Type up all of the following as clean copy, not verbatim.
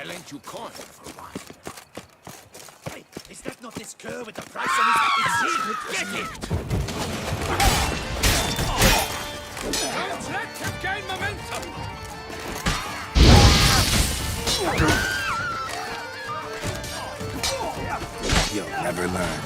I lent you coin for one. Hey, is that not this cur with the price on his... It's he! Get it! Don't let him gain momentum! You'll never learn.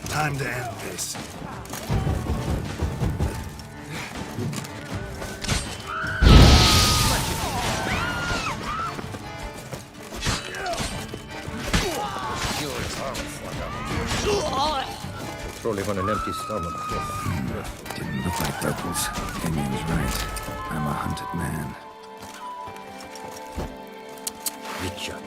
Time to end this. Probably on an empty stomach. Didn't look like locals. Damien's right. I'm a hunted man. Richard.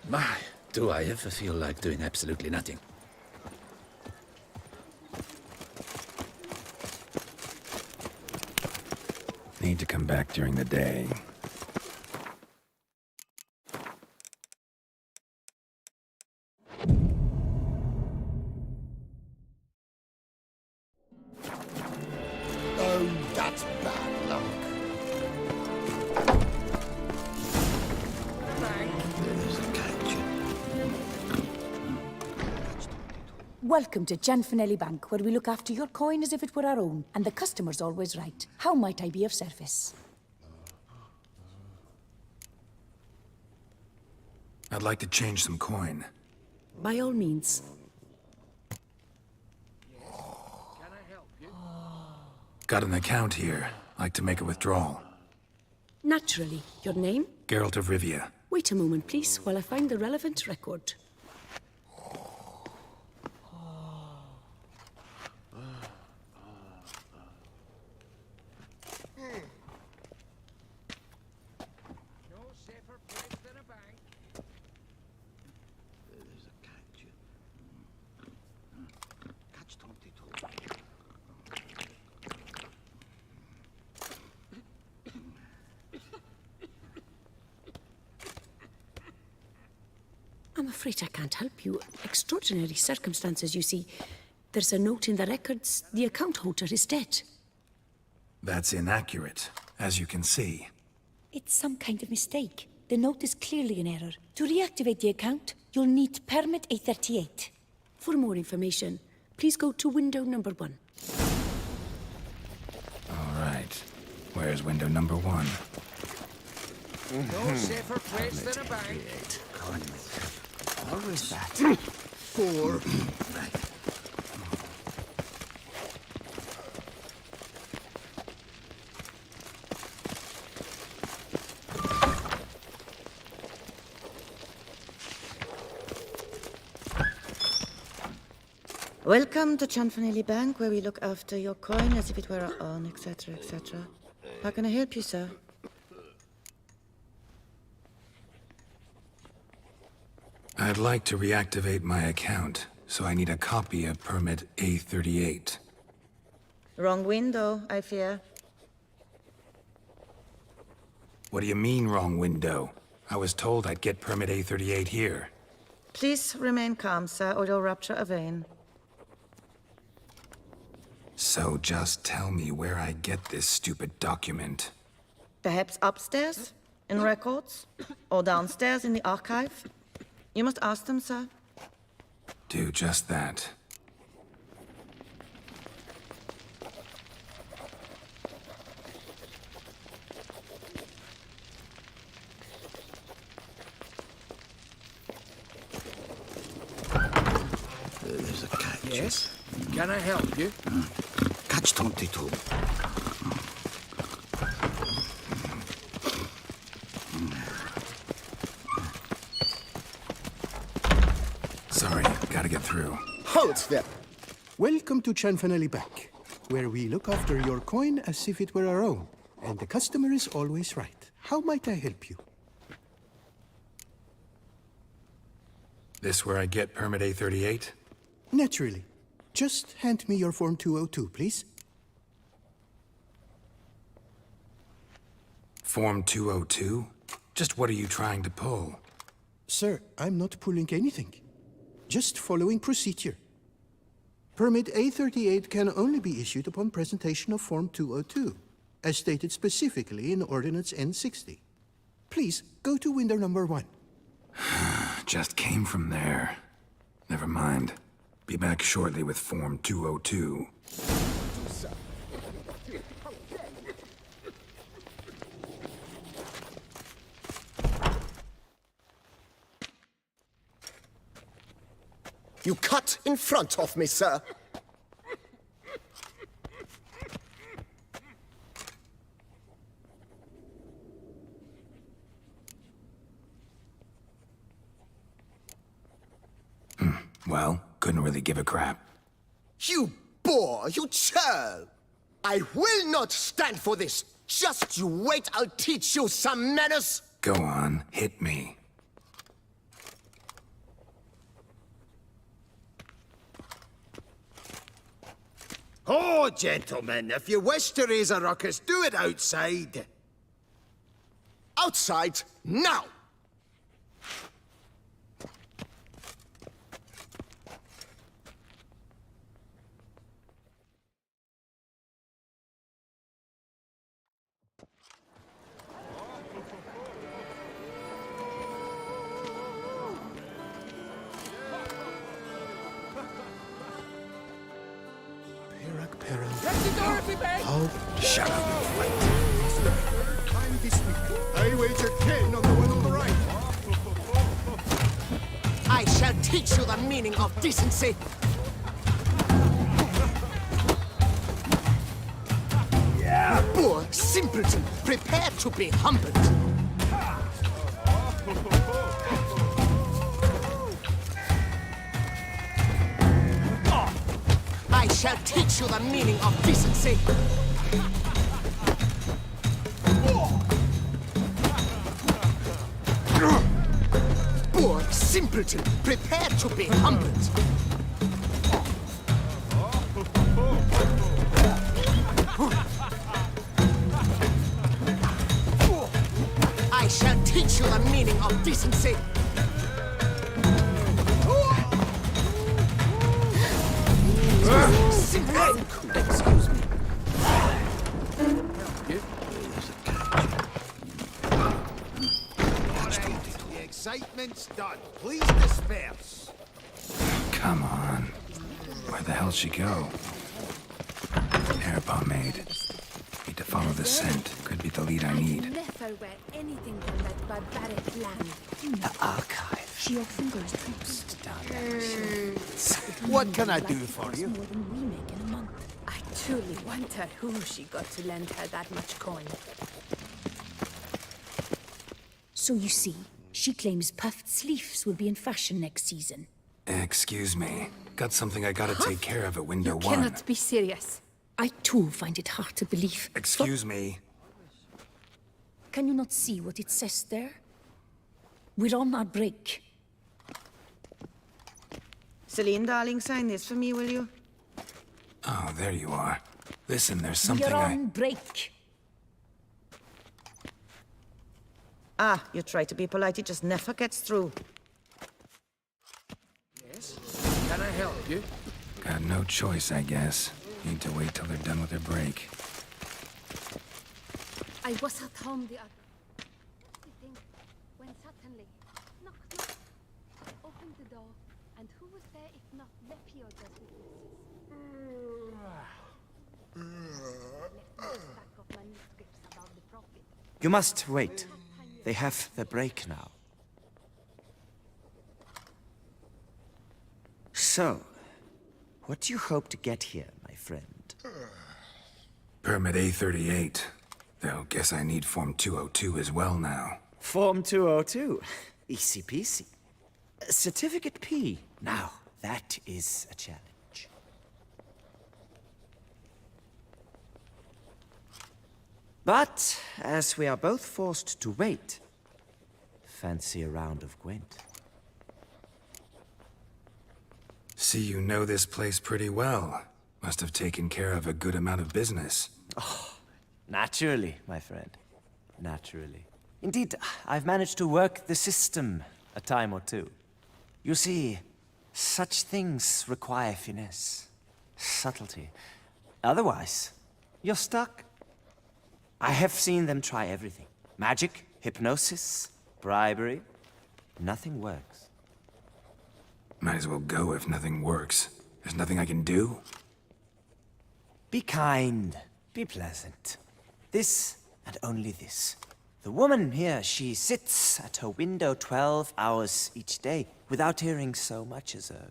My, do I ever feel like doing absolutely nothing. Need to come back during the day. Oh, that's bad luck. There's a catch. Welcome to Gianfinelli Bank, where we look after your coin as if it were our own, and the customer's always right. How might I be of service? I'd like to change some coin. By all means. Got an account here. Like to make a withdrawal. Naturally. Your name? Geralt of Rivia. Wait a moment, please, while I find the relevant record. I'm afraid I can't help you. Extraordinary circumstances, you see. There's a note in the records. The account holder is dead. That's inaccurate, as you can see. It's some kind of mistake. The note is clearly an error. To reactivate the account, you'll need permit A38. For more information, please go to window number 1. All right. Where's window number 1? No safer place than a bank. How is that? 4. Welcome to Gianfinelli Bank, where we look after your coin as if it were our own, etc., etc. How can I help you, sir? I'd like to reactivate my account, so I need a copy of permit A38. Wrong window, I fear. What do you mean, wrong window? I was told I'd get permit A38 here. Please remain calm, sir, or you'll rupture a vein. So just tell me where I get this stupid document. Perhaps upstairs, in records, or downstairs in the archive? You must ask them, sir. Do just that. There's a catch. Yes? Can I help you? Catch 22. Sorry, gotta get through. Halt there! Welcome to Chanfanelli Bank, where we look after your coin as if it were our own, and the customer is always right. How might I help you? This where I get permit A38? Naturally. Just hand me your Form 202, please. Form 202? Just what are you trying to pull? Sir, I'm not pulling anything. Just following procedure. Permit A38 can only be issued upon presentation of Form 202, as stated specifically in Ordinance N60. Please, go to window number 1. Just came from there. Never mind. Be back shortly with Form 202. You cut in front of me, sir. Well, couldn't really give a crap. You boor, you churl! I will not stand for this. Just you wait, I'll teach you some manners. Go on, hit me. Oh, gentlemen, if you wish to raise a ruckus, do it outside. Outside, now! Shut up. I wager 10 on the one on the right. I shall teach you the meaning of decency. Yeah. Boor, simpleton, prepare to be humbled. I shall teach you the meaning of decency. Boor, simpleton, prepare to be humbled. I shall teach you the meaning of decency. Excuse me. The excitement's done. Please disperse. Come on. Where the hell'd she go? Hair pomade. Need to follow the scent. Could be the lead I need. Never wear anything from that barbaric land. The archive. She often goes post down there. What can I do for you? More than we make in a month. I truly wonder who she got to lend her that much coin. So you see, she claims puffed sleeves will be in fashion next season. Excuse me. Got something I gotta take care of at window 1. Cannot be serious. I too find it hard to believe. Excuse me. Can you not see what it says there? We're on our break. Celine, darling, sign this for me, will you? Oh, there you are. Listen, there's something We're on break. Ah, you try to be polite, it just never gets through. Yes? Can I help you? Got no choice, I guess. Need to wait till they're done with their break. I was at home the other thing when suddenly knock, knock. Opened the door, and who was there if not Lepio just You must wait. They have the break now. So, what do you hope to get here, my friend? Permit A38. Though, guess I need Form 202 as well now. Form 202. Easy peasy. Certificate P. Now, that is a challenge. But, as we are both forced to wait, fancy a round of Gwent. See, you know this place pretty well. Must have taken care of a good amount of business. Naturally, my friend. Naturally. Indeed, I've managed to work the system a time or two. You see, such things require finesse, subtlety. Otherwise, you're stuck. I have seen them try everything. Magic, hypnosis, bribery. Nothing works. Might as well go if nothing works. There's nothing I can do? Be kind. Be pleasant. This and only this. The woman here, she sits at her window 12 hours each day without hearing so much as a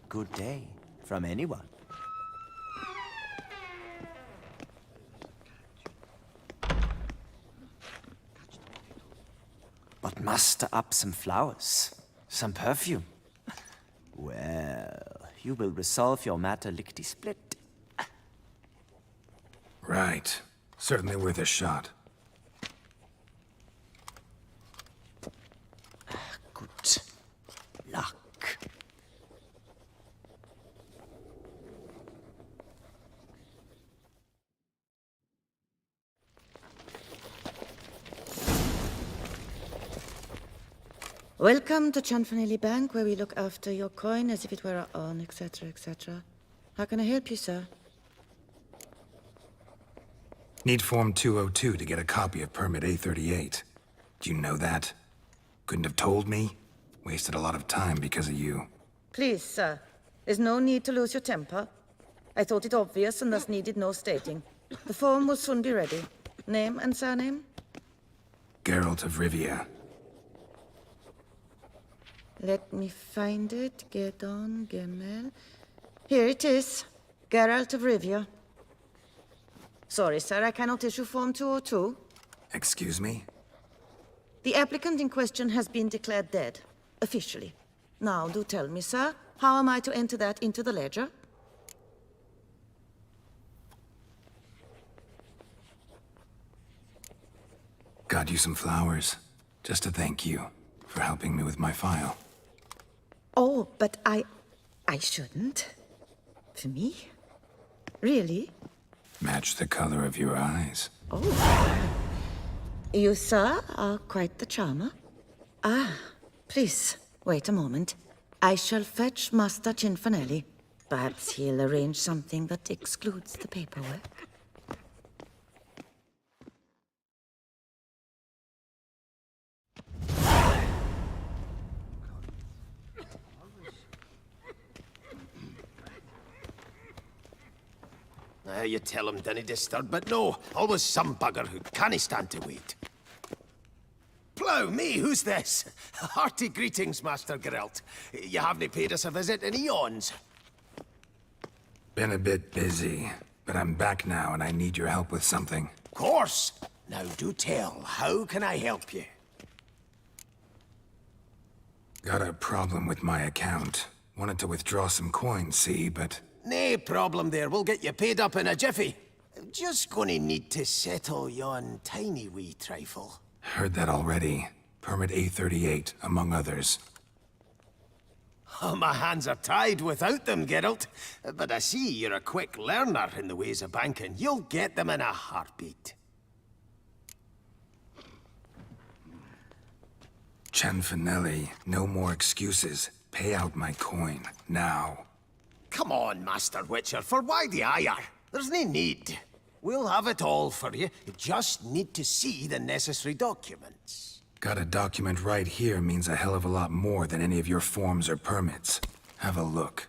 good day from anyone. But muster up some flowers, some perfume. Well, you will resolve your matter lickety-split. Right. Certainly worth a shot. Good luck. Welcome to Chanfanelli Bank, where we look after your coin as if it were our own, etc., etc. How can I help you, sir? Need Form 202 to get a copy of Permit A38. Do you know that? Couldn't have told me? Wasted a lot of time because of you. Please, sir. There's no need to lose your temper. I thought it obvious and thus needed no stating. The form will soon be ready. Name and surname? Geralt of Rivia. Let me find it. Get on, Gemel. Here it is. Geralt of Rivia. Sorry, sir, I cannot issue Form 202. Excuse me? The applicant in question has been declared dead, officially. Now, do tell me, sir, how am I to enter that into the ledger? Got you some flowers. Just to thank you for helping me with my file. Oh, but I shouldn't. For me? Really? Match the color of your eyes. Oh. You, sir, are quite the charmer. Ah, please, wait a moment. I shall fetch Master Cinfanelli. Perhaps he'll arrange something that excludes the paperwork. You tell him dinna disturb, but no, always some bugger who can't stand to wait. Plough me, who's this? Hearty greetings, Master Geralt. You haven't paid us a visit in eons. Been a bit busy, but I'm back now and I need your help with something. Course. Now do tell, how can I help you? Got a problem with my account. Wanted to withdraw some coins, see, but... Nae problem there, we'll get you paid up in a jiffy. Just gonna need to settle yon tiny wee trifle. Heard that already. Permit A38, among others. Oh, my hands are tied without them, Geralt. But I see you're a quick learner in the ways of banking. You'll get them in a heartbeat. Cianfanelli, no more excuses. Pay out my coin, now. Come on, Master Witcher, for why the ire? There's no need. We'll have it all for you. You just need to see the necessary documents. Got a document right here means a hell of a lot more than any of your forms or permits. Have a look.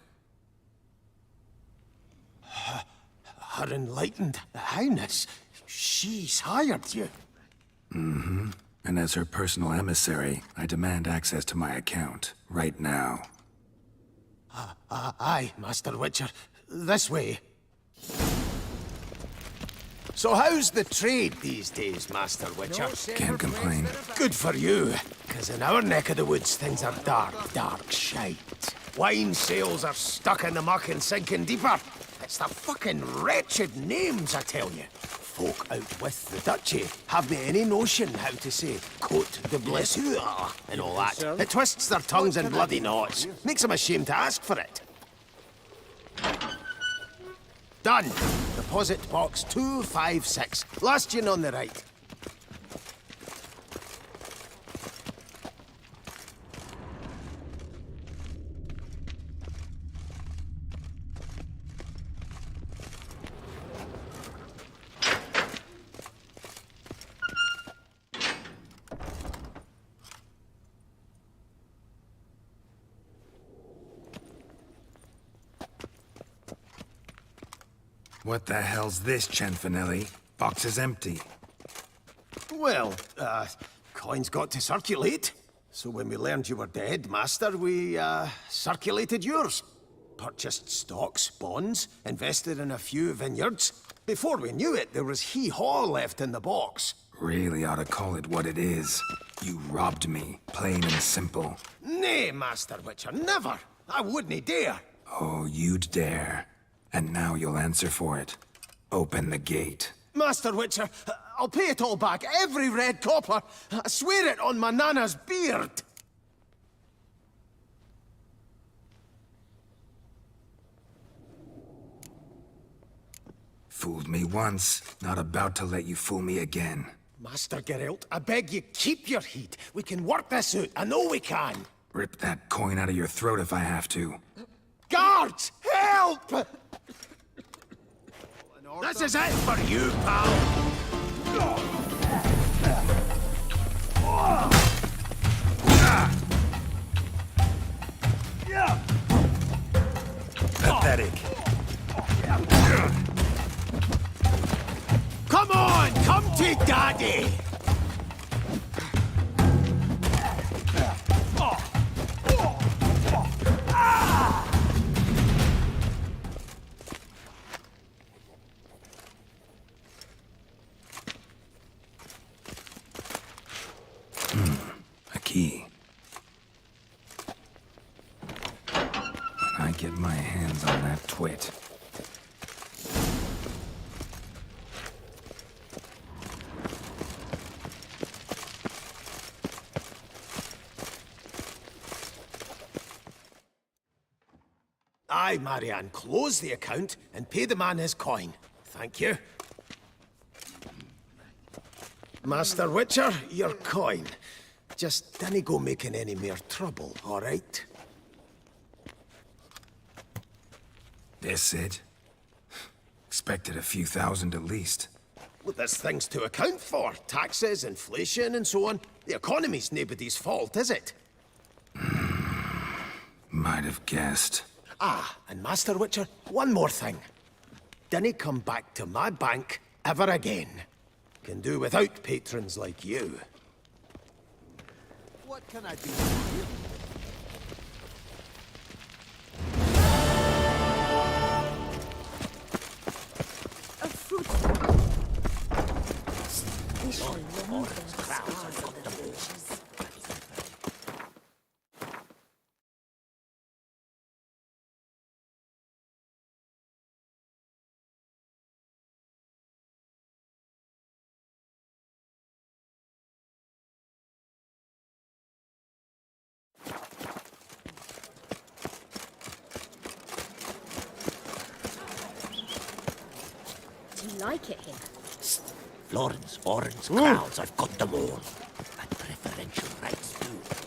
Her Enlightened Highness, she's hired you. Mm-hmm. And as her personal emissary, I demand access to my account, right now. Aye, Master Witcher. This way. So how's the trade these days, Master Witcher? Can't complain. Good for you, because in our neck of the woods, things are dark, dark shite. Wine sales are stuck in the muck and sinking deeper. It's the fucking wretched names, I tell you. Folk out with the duchy haven't any notion how to say Cote de Blessure and all that. It twists their tongues in bloody knots. Makes them ashamed to ask for it. Done. Deposit box 256. Last one on the right. What the hell's this, Cianfanelli? Box is empty. Well, coins got to circulate. So when we learned you were dead, Master, we, circulated yours. Purchased stocks, bonds, invested in a few vineyards. Before we knew it, there was hee-haw left in the box. Really ought to call it what it is. You robbed me, plain and simple. Nay, Master Witcher, never. I wouldn't dare. Oh, you'd dare. And now you'll answer for it. Open the gate. Master Witcher, I'll pay it all back, every red copper. I swear it on my nana's beard. Fooled me once, not about to let you fool me again. Master Geralt, I beg you, keep your heat. We can work this out, I know we can. Rip that coin out of your throat if I have to. Guards, help! This is it for you, pal. Pathetic. Come on, come to Daddy! A key. When I get my hands on that twit. Aye, Marianne, close the account and pay the man his coin. Thank you. Master Witcher, your coin. Just dinna go making any more trouble, all right? This it? Expected a few thousand at least. Well, there's things to account for. Taxes, inflation, and so on. The economy's nobody's fault, is it? Might have guessed. Ah, and Master Witcher, one more thing. Dinna come back to my bank ever again. Can do without patrons like you. What can I do for you? A fruit. This will remove the scars of the witches. Like it here. Florence, orange, crowds, I've got them all. And preferential rights too.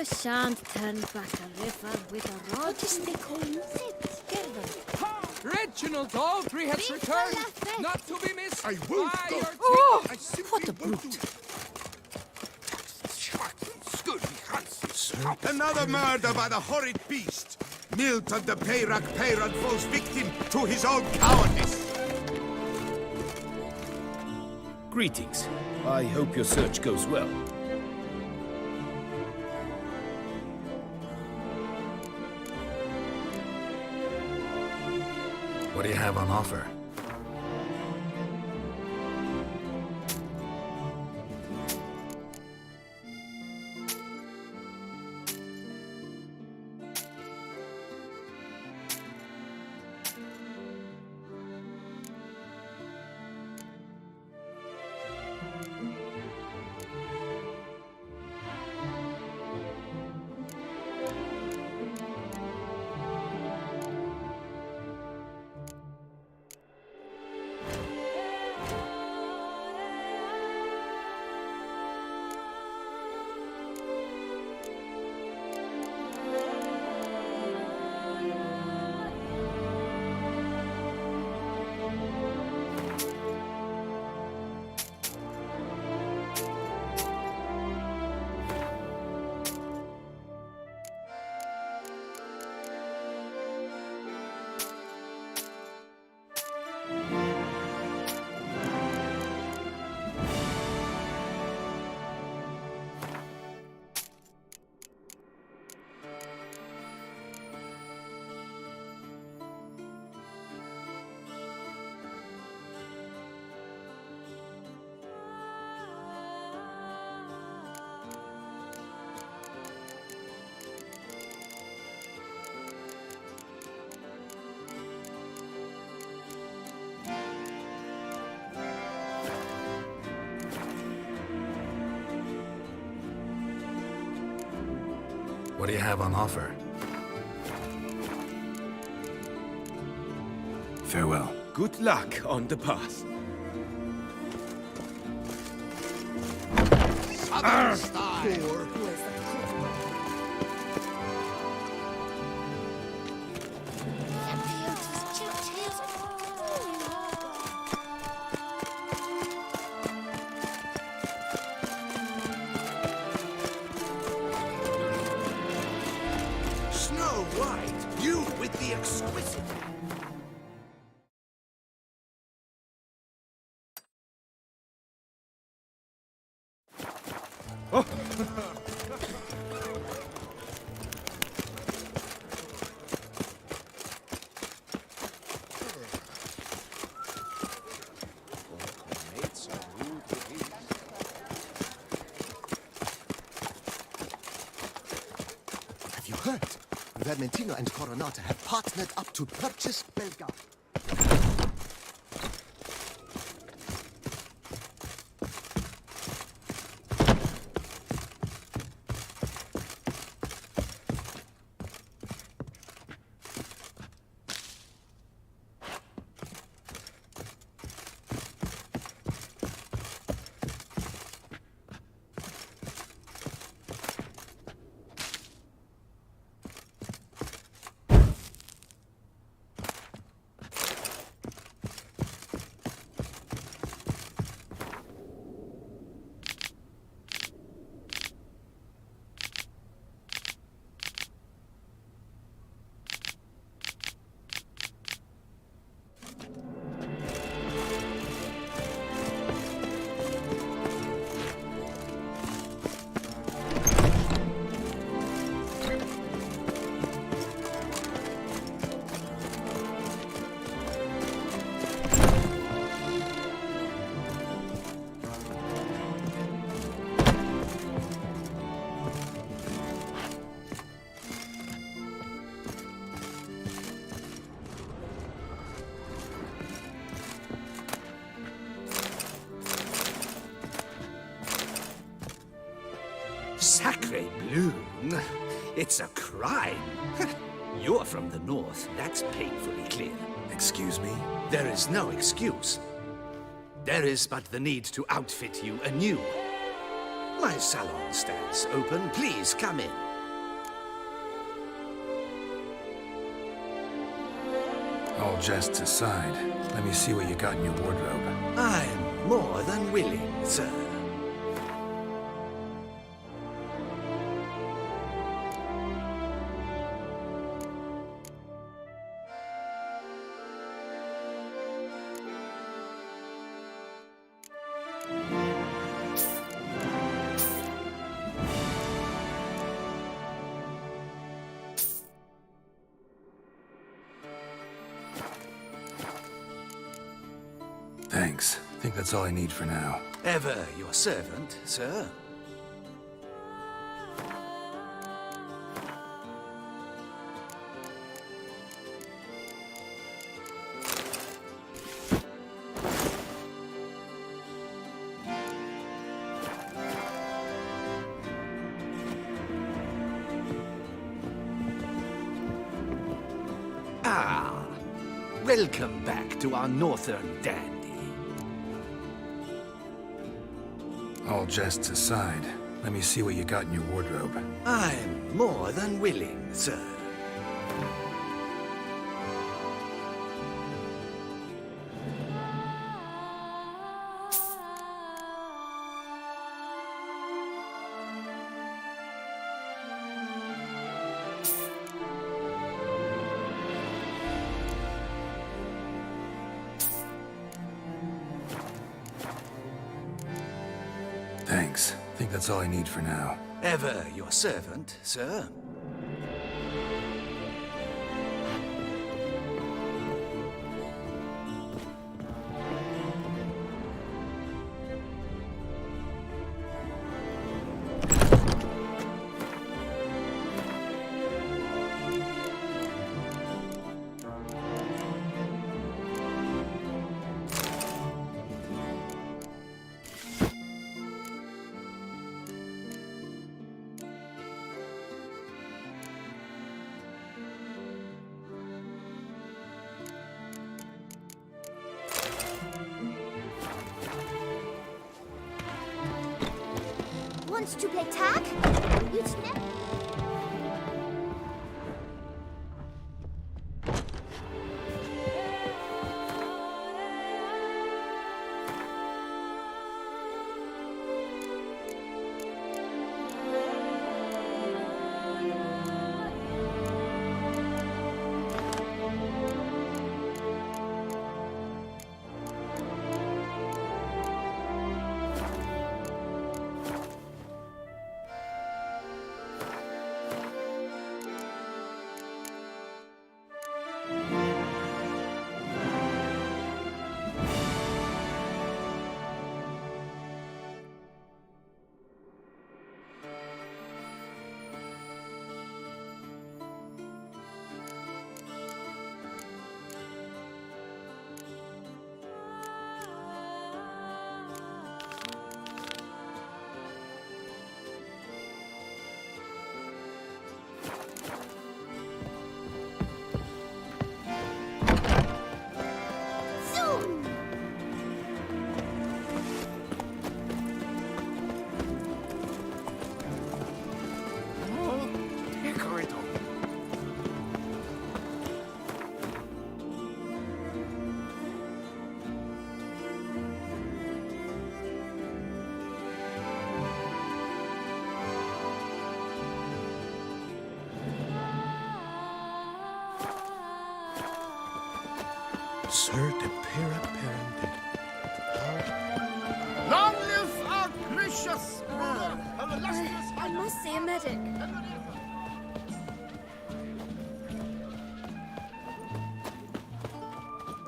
You shan't turn back a river with a rod. What is they call it? Gerda. Reginald Aldry has Viva returned, la fête. not to be missed. I won't by go. your Oh, I simply what a won't brute. Another murder by the horrid beast! Milton the Peyrak Peyran falls victim to his own cowardice! Greetings. I hope your search goes well. What do you have on offer? What do you have on offer? Farewell. Good luck on the path. Southern style. Snow White, you with the exquisite. Have you heard? Vermentino and Coronata have partnered up to purchase Belga. Sacre bleu! It's a crime. You're from the north, that's painfully clear. Excuse me? There is no excuse. There is but the need to outfit you anew. My salon stands open. Please come in. All jests aside, let me see what you got in your wardrobe. I'm more than willing, sir. Thanks. I think that's all I need for now. Ever your servant, sir. Ah, welcome back to our northern dandy. All jests aside, let me see what you got in your wardrobe. I'm more than willing, sir. Thanks. I think that's all I need for now. Ever your servant, sir. Wants to play tag? It's never... Sir de Pera Perended. Long live our gracious I must see a medic.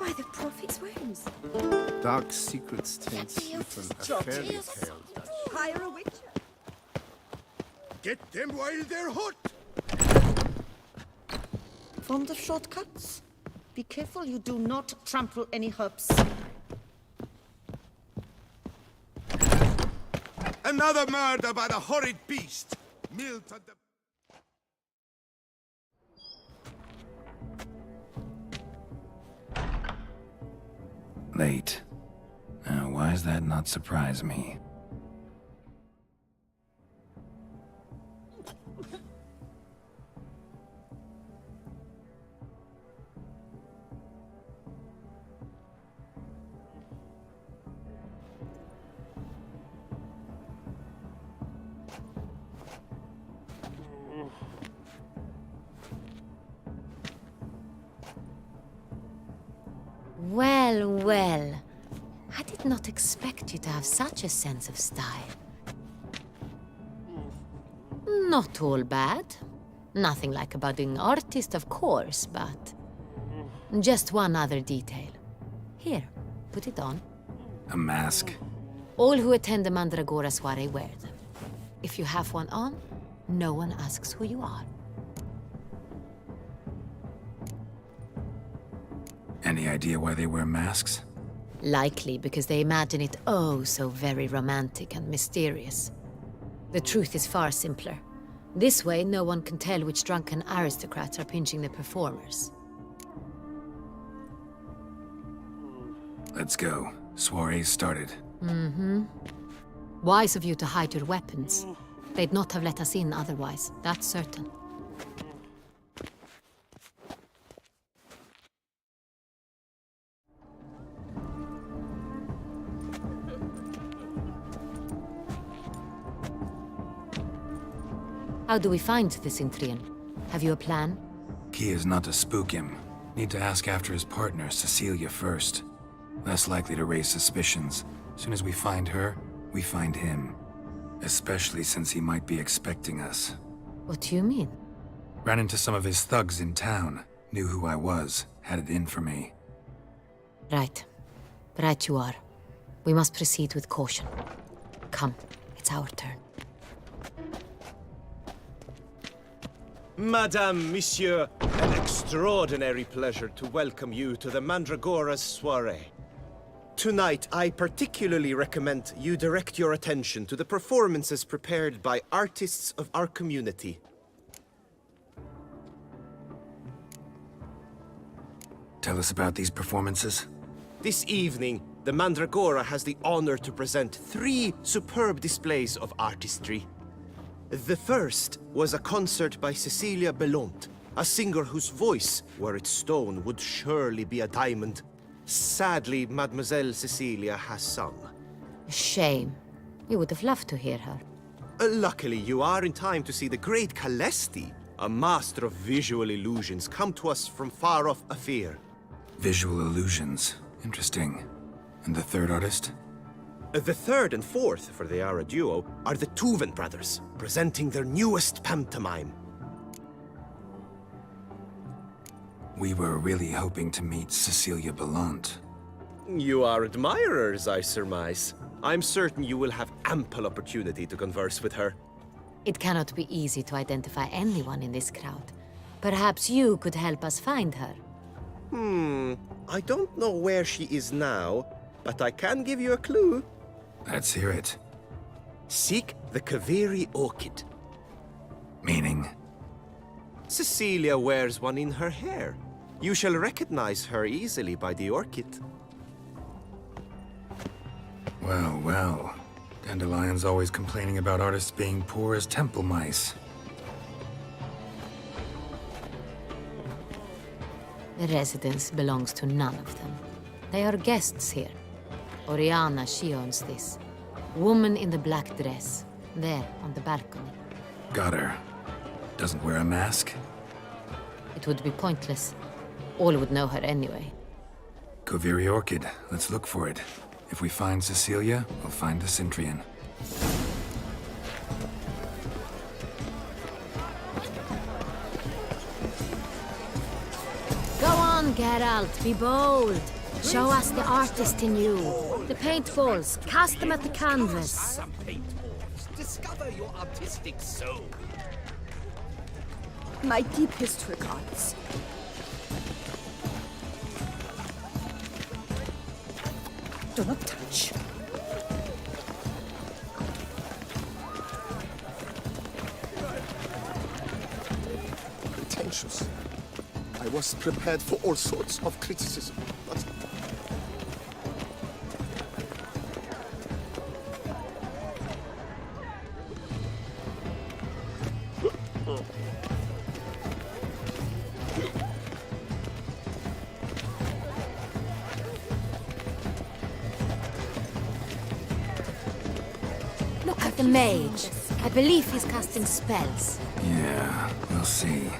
By the prophet's wounds. Dark secrets tells you from a fairy tale. Hire a witcher. Get them while they're hot! Fond of shortcuts? Be careful you do not trample any herbs. Another murder by the horrid beast. Milton the... Late. Now, why does that not surprise me? Well, well. I did not expect you to have such a sense of style. Not all bad. Nothing like a budding artist, of course, but... just one other detail. Here, put it on. A mask? All who attend the Mandragora soiree wear them. If you have one on, no one asks who you are. Any idea why they wear masks? Likely because they imagine it oh so very romantic and mysterious. The truth is far simpler. This way, no one can tell which drunken aristocrats are pinching the performers. Let's go. Soiree's started. Wise of you to hide your weapons. They'd not have let us in otherwise, that's certain. How do we find the Cintrian? Have you a plan? Key is not to spook him. Need to ask after his partner, Cecilia, first. Less likely to raise suspicions. As soon as we find her, we find him. Especially since he might be expecting us. What do you mean? Ran into some of his thugs in town. Knew who I was. Had it in for me. Right. Right you are. We must proceed with caution. Come, it's our turn. Madame, Monsieur, an extraordinary pleasure to welcome you to the Mandragora's soiree. Tonight, I particularly recommend you direct your attention to the performances prepared by artists of our community. Tell us about these performances. This evening, the Mandragora has the honor to present 3 superb displays of artistry. The first was a concert by Cecilia Belont, a singer whose voice, were it stone, would surely be a diamond. Sadly, Mademoiselle Cecilia has sung. Shame. You would have loved to hear her. Luckily, you are in time to see the great Calesti, a master of visual illusions, come to us from far off Afir. Visual illusions. Interesting. And the third artist? The third and fourth, for they are a duo, are the Tuven brothers, presenting their newest pantomime. We were really hoping to meet Cecilia Belont. You are admirers, I surmise. I'm certain you will have ample opportunity to converse with her. It cannot be easy to identify anyone in this crowd. Perhaps you could help us find her. I don't know where she is now, but I can give you a clue. Let's hear it. Seek the Kaveri orchid. Meaning? Cecilia wears one in her hair. You shall recognize her easily by the orchid. Well, well. Dandelion's always complaining about artists being poor as temple mice. The residence belongs to none of them. They are guests here. Oriana, she owns this. Woman in the black dress. There, on the balcony. Got her. Doesn't wear a mask? It would be pointless. All would know her anyway. Kaveri orchid. Let's look for it. If we find Cecilia, we'll find the Cintrian. Go on, Geralt, be bold. Show us the artist in you. The paintballs, cast them at the canvas. Some paintballs. Discover your artistic soul. My deepest regards. Do not touch. Pretentious. I was prepared for all sorts of criticism, but... Look at the mage. I believe he's casting spells. Yeah, we'll see.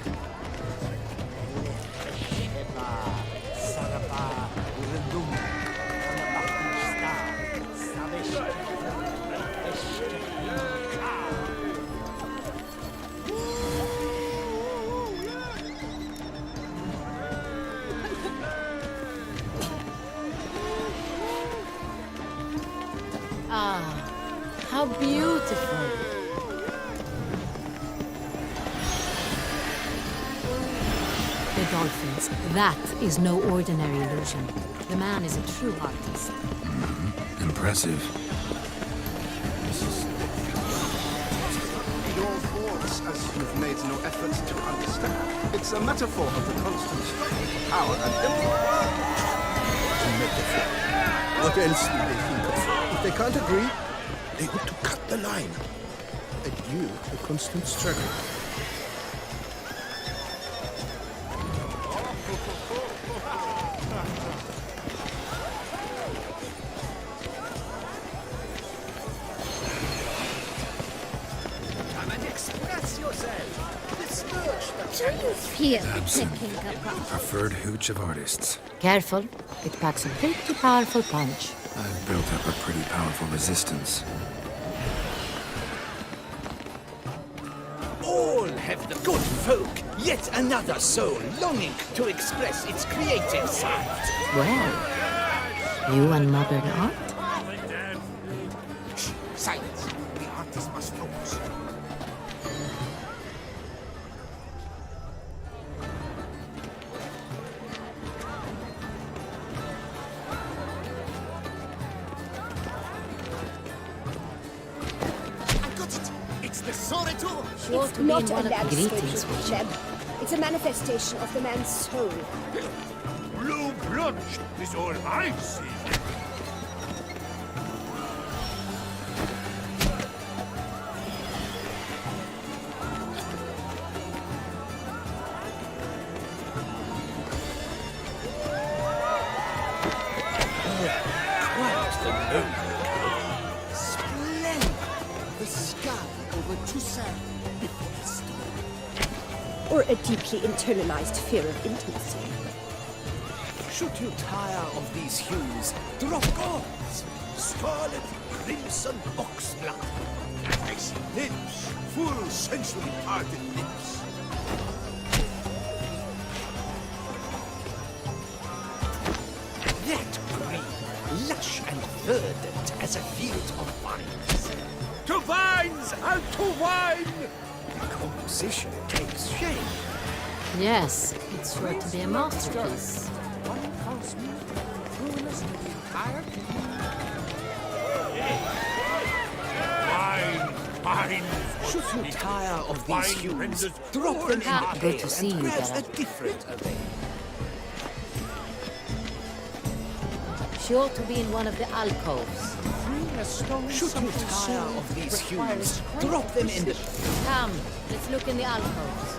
How beautiful. The dolphins. That is no ordinary illusion. The man is a true artist. Impressive. Your thoughts, as you've made no effort to understand. It's a metaphor of the constant struggle for power and empire. A metaphor. What else do they think of? If they can't agree, they ought to cut the line. Adieu, the constant struggle. Come and express yourself. Besmirch the Do you feel Absent. picking up? Preferred hooch of artists. Careful. It packs a pretty powerful punch. I've built up a pretty powerful resistance. All have the good folk, yet another soul longing to express its creative side. Well, you and modern art? Shh, silence. The artist must focus. I got it. It's the Soreto. Sure to be Not in a one of the landscape, greetings which Jeb. It's a manifestation of the man's soul. Blue blood is all I see. Quite the noble. Splendid! The sky over Toussaint before the storm. Or a deeply internalized fear of intimacy. Should you tire of these hues, drop gauze, scarlet, crimson, oxblood. I see lips, full sensually parted lips. That green, lush and verdant as a field of vines. To vines and to wine! The composition takes shape. Yes, it's sure to be a masterpiece. One false move ruins the entire Wine! Should you tire of these hues, drop them in Ah, the good pail to see and you, grab a Geralt. different array. Sure to be in one of the alcoves. Should you tire of these hues, drop them in the... Come, let's look in the alcoves.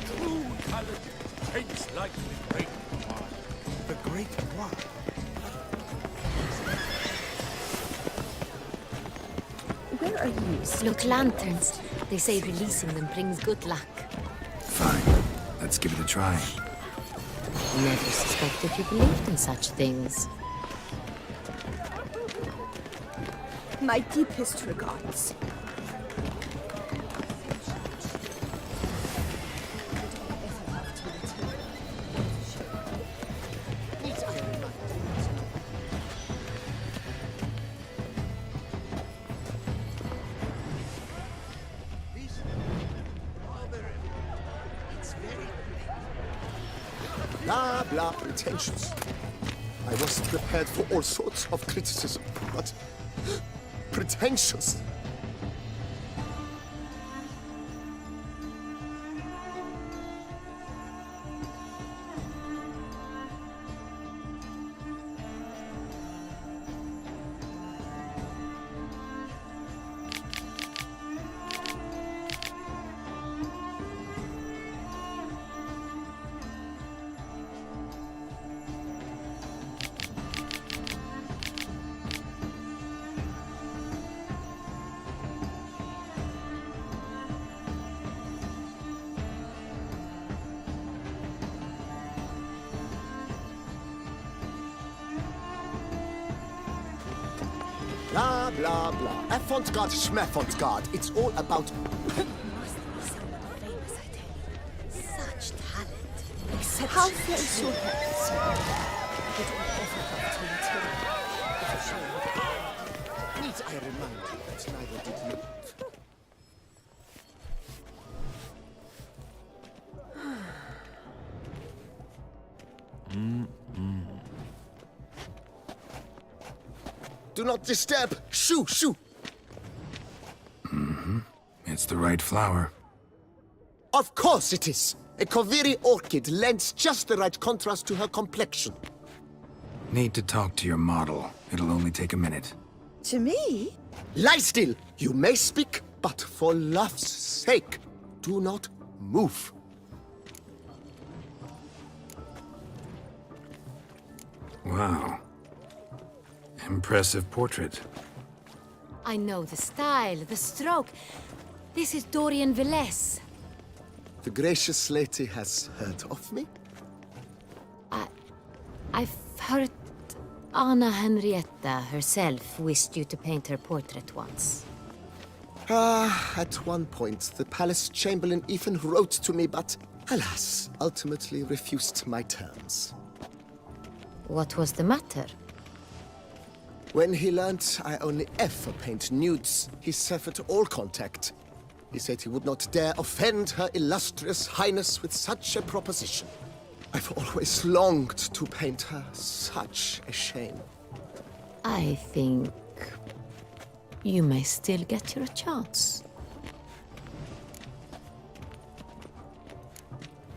True talent tastes like the great wine. The great wine. Where are you? Look, lanterns. They say releasing them brings good luck. Fine. Let's give it a try. Never suspected you believed in such things. My deepest regards. Blah, blah, pretentious. I was prepared for all sorts of criticism, but pretentious. Blah, blah, blah. Avant-garde, schmavant-garde. It's all about... Such talent. How fares your health, sir? Need I remind you that neither did you? Do not disturb! Shoo, shoo! It's the right flower. Of course it is! A Koviri orchid lends just the right contrast to her complexion. Need to talk to your model. It'll only take a minute. To me? Lie still! You may speak, but for love's sake, do not move. Wow. Impressive portrait. I know the style, the stroke. This is Dorian Velez. The gracious lady has heard of me? I've heard Anna Henrietta herself wished you to paint her portrait once. At one point, the palace chamberlain even wrote to me, but alas, ultimately refused my terms. What was the matter? When he learned I only ever paint nudes, he severed all contact. He said he would not dare offend her illustrious highness with such a proposition. I've always longed to paint her. Such a shame. I think you may still get your chance.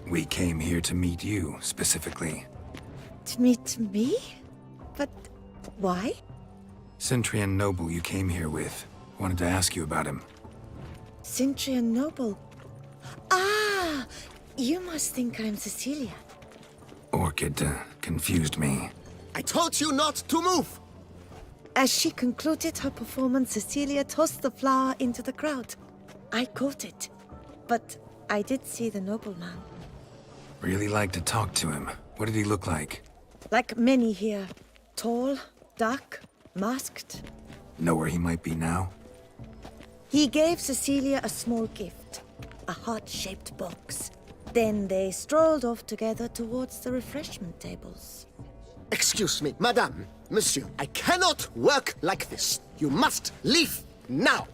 We came here to meet you, specifically. To meet me? But why? Centrian noble you came here with. Wanted to ask you about him. Centrian noble. Ah! You must think I'm Cecilia. Orchid confused me. I told you not to move! As she concluded her performance, Cecilia tossed the flower into the crowd. I caught it, but I did see the nobleman. Really like to talk to him. What did he look like? Like many here. Tall, dark, masked. Know where he might be now? He gave Cecilia a small gift, a heart-shaped box. Then they strolled off together towards the refreshment tables. Excuse me, madame, monsieur, I cannot work like this. You must leave now.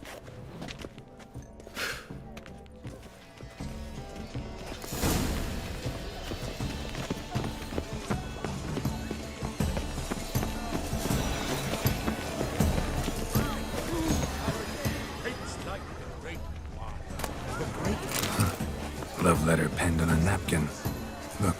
Love letter penned on a napkin. Look.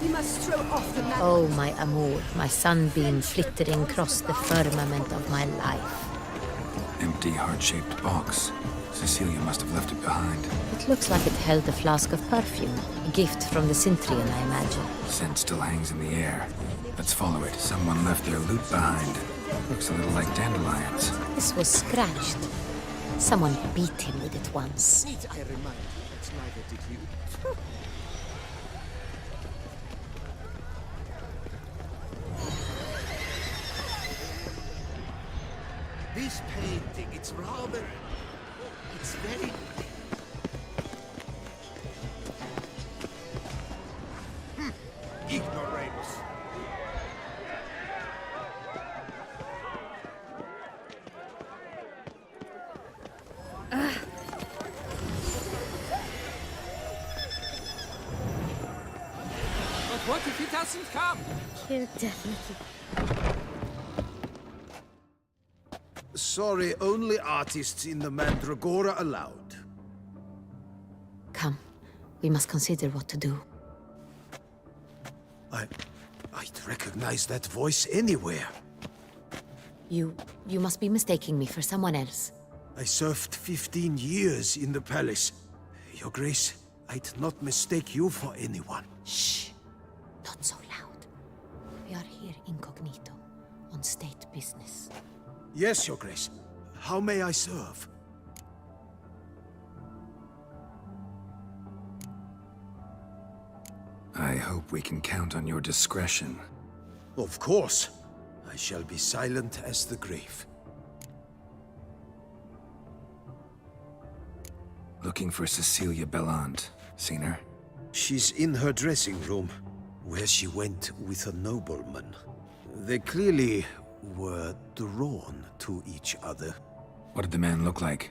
We must throw off the man. Oh, my amour, my sunbeam flittering across the firmament of my life. Empty heart-shaped box. Cecilia must have left it behind. It looks like it held a flask of perfume. A gift from the Cintrian, I imagine. Scent still hangs in the air. Let's follow it. Someone left their loot behind. Looks a little like dandelions. This was scratched. Someone beat him with it once. Need I remind you that neither did you? This painting, it's rather... It's very... Ignoramus. But what if he doesn't come? He'll definitely. Sorry, only artists in the Mandragora allowed. We must consider what to do. I'd recognize that voice anywhere. You must be mistaking me for someone else. I served 15 years in the palace. Your Grace, I'd not mistake you for anyone. Shh! Not so loud. We are here incognito, on state business. Yes, Your Grace. How may I serve? I hope we can count on your discretion. Of course. I shall be silent as the grave. Looking for Cecilia Bellant. Seen her? She's in her dressing room, where she went with a nobleman. They clearly were drawn to each other. What did the man look like?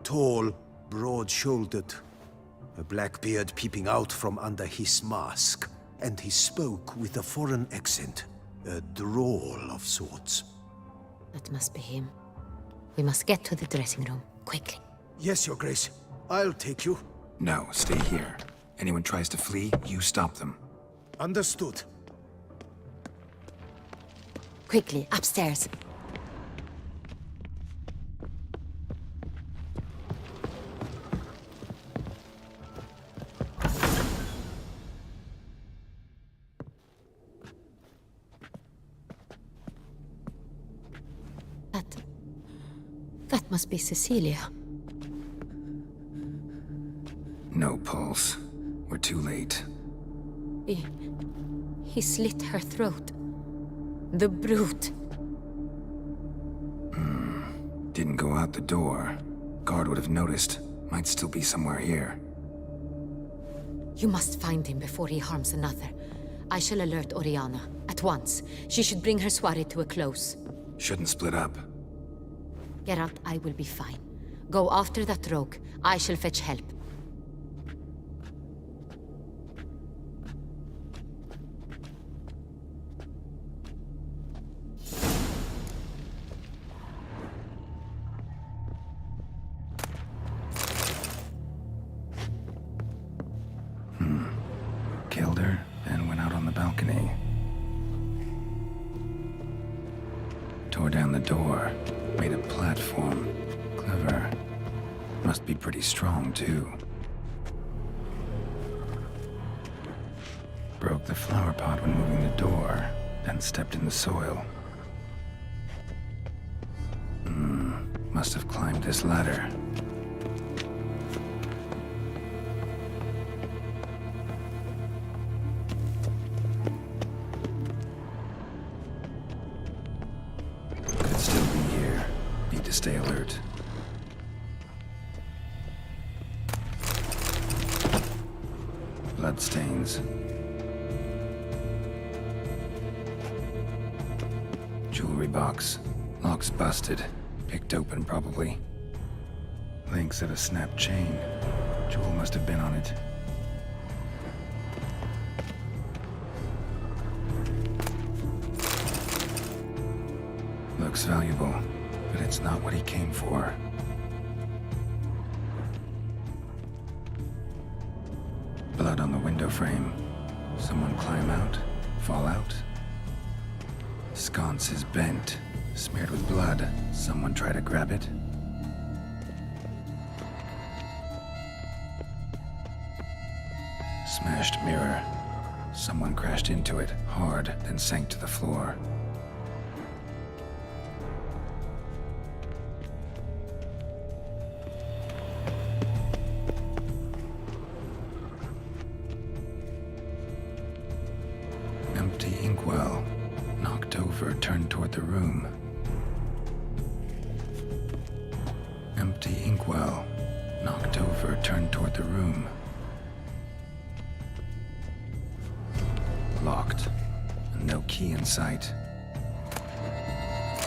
Tall, broad-shouldered, a black beard peeping out from under his mask, and he spoke with a foreign accent, a drawl of sorts. That must be him. We must get to the dressing room, quickly. Yes, Your Grace. I'll take you. No, stay here. Anyone tries to flee, you stop them. Understood. Quickly, upstairs. That must be Cecilia. No pulse. We're too late. He slit her throat. The brute. Didn't go out the door. Guard would have noticed. Might still be somewhere here. You must find him before he harms another. I shall alert Oriana. At once. She should bring her soirée to a close. Shouldn't split up. Geralt, I will be fine. Go after that rogue. I shall fetch help. Killed her, then went out on the balcony. Tore down the door. Made a platform. Clever. Must be pretty strong, too. Broke the flower pot when moving the door, then stepped in the soil. Must have climbed this ladder. Could still be here. Need to stay alert. Bloodstains. Jewelry box. Lock's busted. Picked open, probably. Links of a snapped chain. Jewel must have been on it. Looks valuable, but it's not what he came for. Blood on the window frame. Someone climb out? Fall out? Sconce is bent, smeared with blood. Someone try to grab it? Smashed mirror. Someone crashed into it, hard, then sank to the floor. Empty inkwell. Knocked over, turned toward the room. Empty inkwell. Knocked over, turned toward the room. Locked. No key in sight.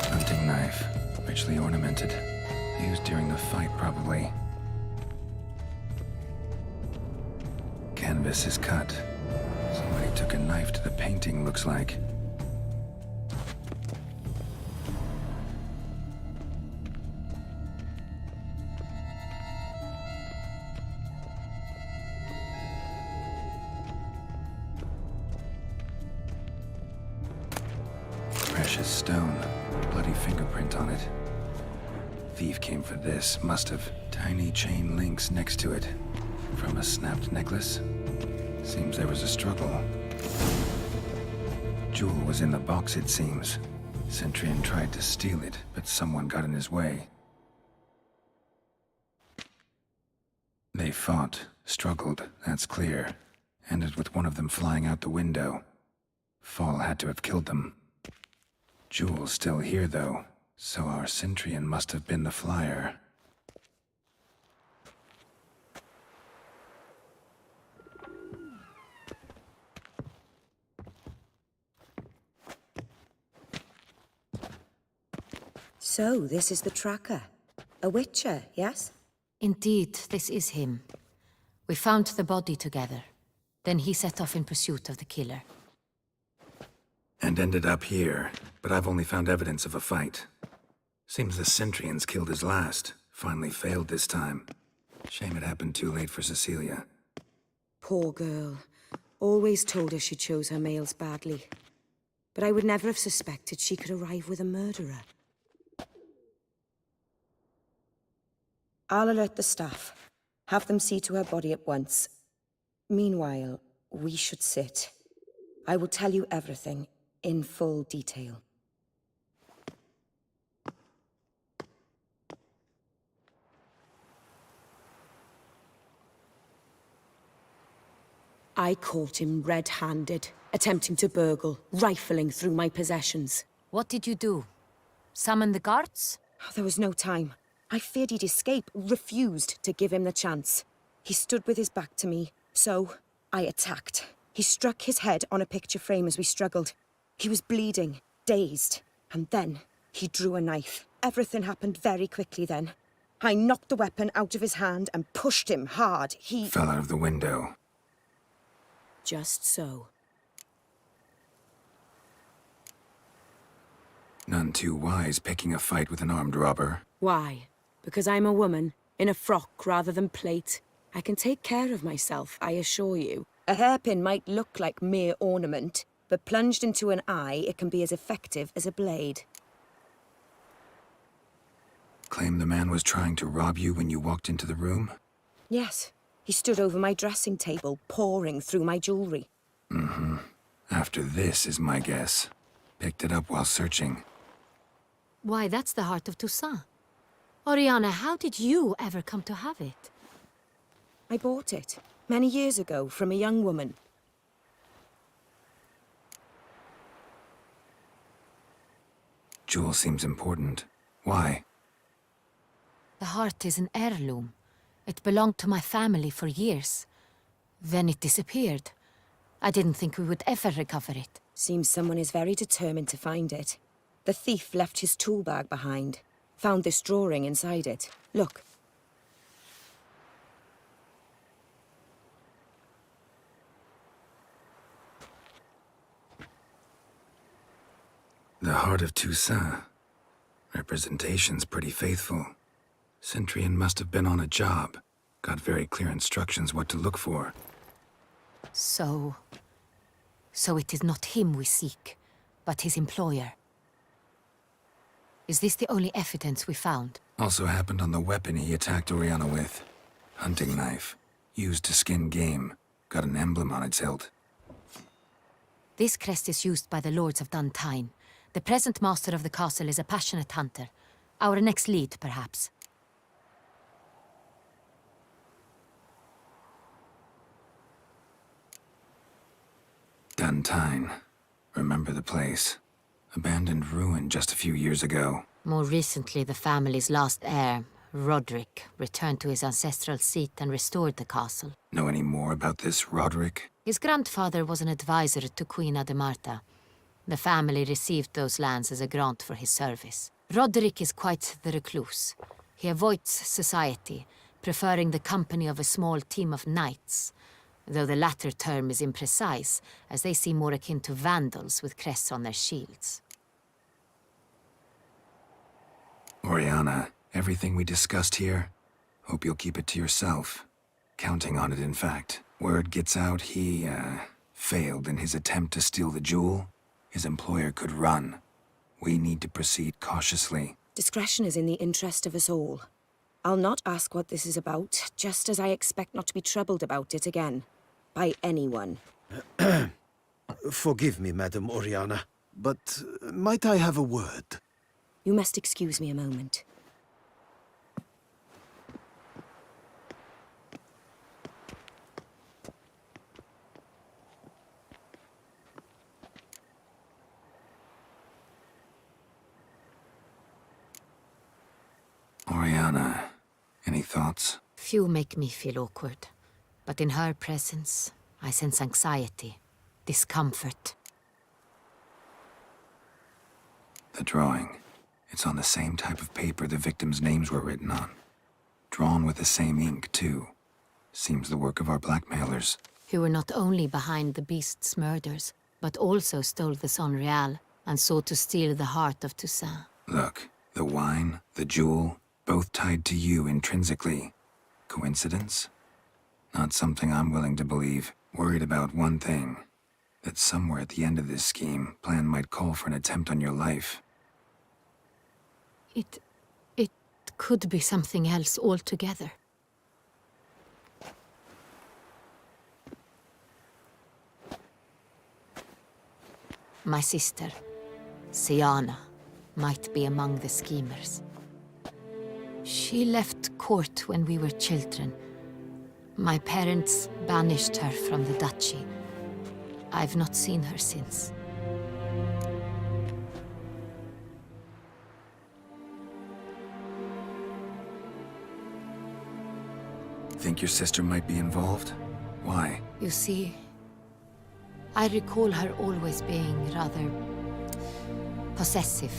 Hunting knife. Richly ornamented. Used during the fight, probably. Canvas is cut. Somebody took a knife to the painting, looks like. precious stone. Bloody fingerprint on it. Thief came for this, must have. Tiny chain links next to it. From a snapped necklace? Seems there was a struggle. Jewel was in the box, it seems. Centurion tried to steal it, but someone got in his way. They fought, struggled, that's clear. Ended with one of them flying out the window. Fall had to have killed them. Jewel's still here, though, so our Centurion must have been the flyer. So, this is the tracker. A witcher, yes? Indeed, this is him. We found the body together. Then he set off in pursuit of the killer. And ended up here, but I've only found evidence of a fight. Seems the Centurions killed his last. Finally failed this time. Shame it happened too late for Cecilia. Poor girl. Always told her she chose her males badly. But I would never have suspected she could arrive with a murderer. I'll alert the staff. Have them see to her body at once. Meanwhile, we should sit. I will tell you everything, in full detail. I caught him red-handed, attempting to burgle, rifling through my possessions. What did you do? Summon the guards? There was no time. I feared he'd escape, refused to give him the chance. He stood with his back to me, so I attacked. He struck his head on a picture frame as we struggled. He was bleeding, dazed, and then he drew a knife. Everything happened very quickly then. I knocked the weapon out of his hand and pushed him hard. He fell out of the window. Just so. None too wise picking a fight with an armed robber. Why? Because I'm a woman, in a frock rather than plate. I can take care of myself, I assure you. A hairpin might look like mere ornament, but plunged into an eye, it can be as effective as a blade. Claim the man was trying to rob you when you walked into the room? Yes. He stood over my dressing table, pouring through my jewelry. Mm-hmm. After this is my guess. Picked it up while searching. Why, that's the heart of Toussaint. Oriana, how did you ever come to have it? I bought it, many years ago, from a young woman. Jewel seems important. Why? The heart is an heirloom. It belonged to my family for years. Then it disappeared. I didn't think we would ever recover it. Seems someone is very determined to find it. The thief left his tool bag behind. Found this drawing inside it. Look. The heart of Toussaint. Representation's pretty faithful. Centurion must have been on a job. Got very clear instructions what to look for. So it is not him we seek, but his employer. Is this the only evidence we found? Also happened on the weapon he attacked Oriana with. Hunting knife. Used to skin game. Got an emblem on its hilt. This crest is used by the Lords of Duntine. The present master of the castle is a passionate hunter. Our next lead, perhaps. Duntine. Remember the place. Abandoned ruin just a few years ago. More recently, the family's last heir, Roderick, returned to his ancestral seat and restored the castle. Know any more about this Roderick? His grandfather was an advisor to Queen Ademarta. The family received those lands as a grant for his service. Roderick is quite the recluse. He avoids society, preferring the company of a small team of knights, though the latter term is imprecise, as they seem more akin to vandals with crests on their shields. Oriana, everything we discussed here, hope you'll keep it to yourself. Counting on it, in fact. Word gets out he, failed in his attempt to steal the jewel. His employer could run. We need to proceed cautiously. Discretion is in the interest of us all. I'll not ask what this is about, just as I expect not to be troubled about it again. By anyone. Forgive me, Madam Oriana, but might I have a word? You must excuse me a moment. Oriana, any thoughts? Few make me feel awkward, but in her presence, I sense anxiety, discomfort. The drawing. It's on the same type of paper the victims' names were written on. Drawn with the same ink, too. Seems the work of our blackmailers. Who were not only behind the beast's murders, but also stole the Son Real and sought to steal the heart of Toussaint. Look, the wine, the jewel, both tied to you intrinsically. Coincidence? Not something I'm willing to believe. Worried about one thing. That somewhere at the end of this scheme, plan might call for an attempt on your life. It could be something else altogether. My sister, Siana, might be among the schemers. She left court when we were children. My parents banished her from the duchy. I've not seen her since. Think your sister might be involved? Why? You see, I recall her always being rather possessive,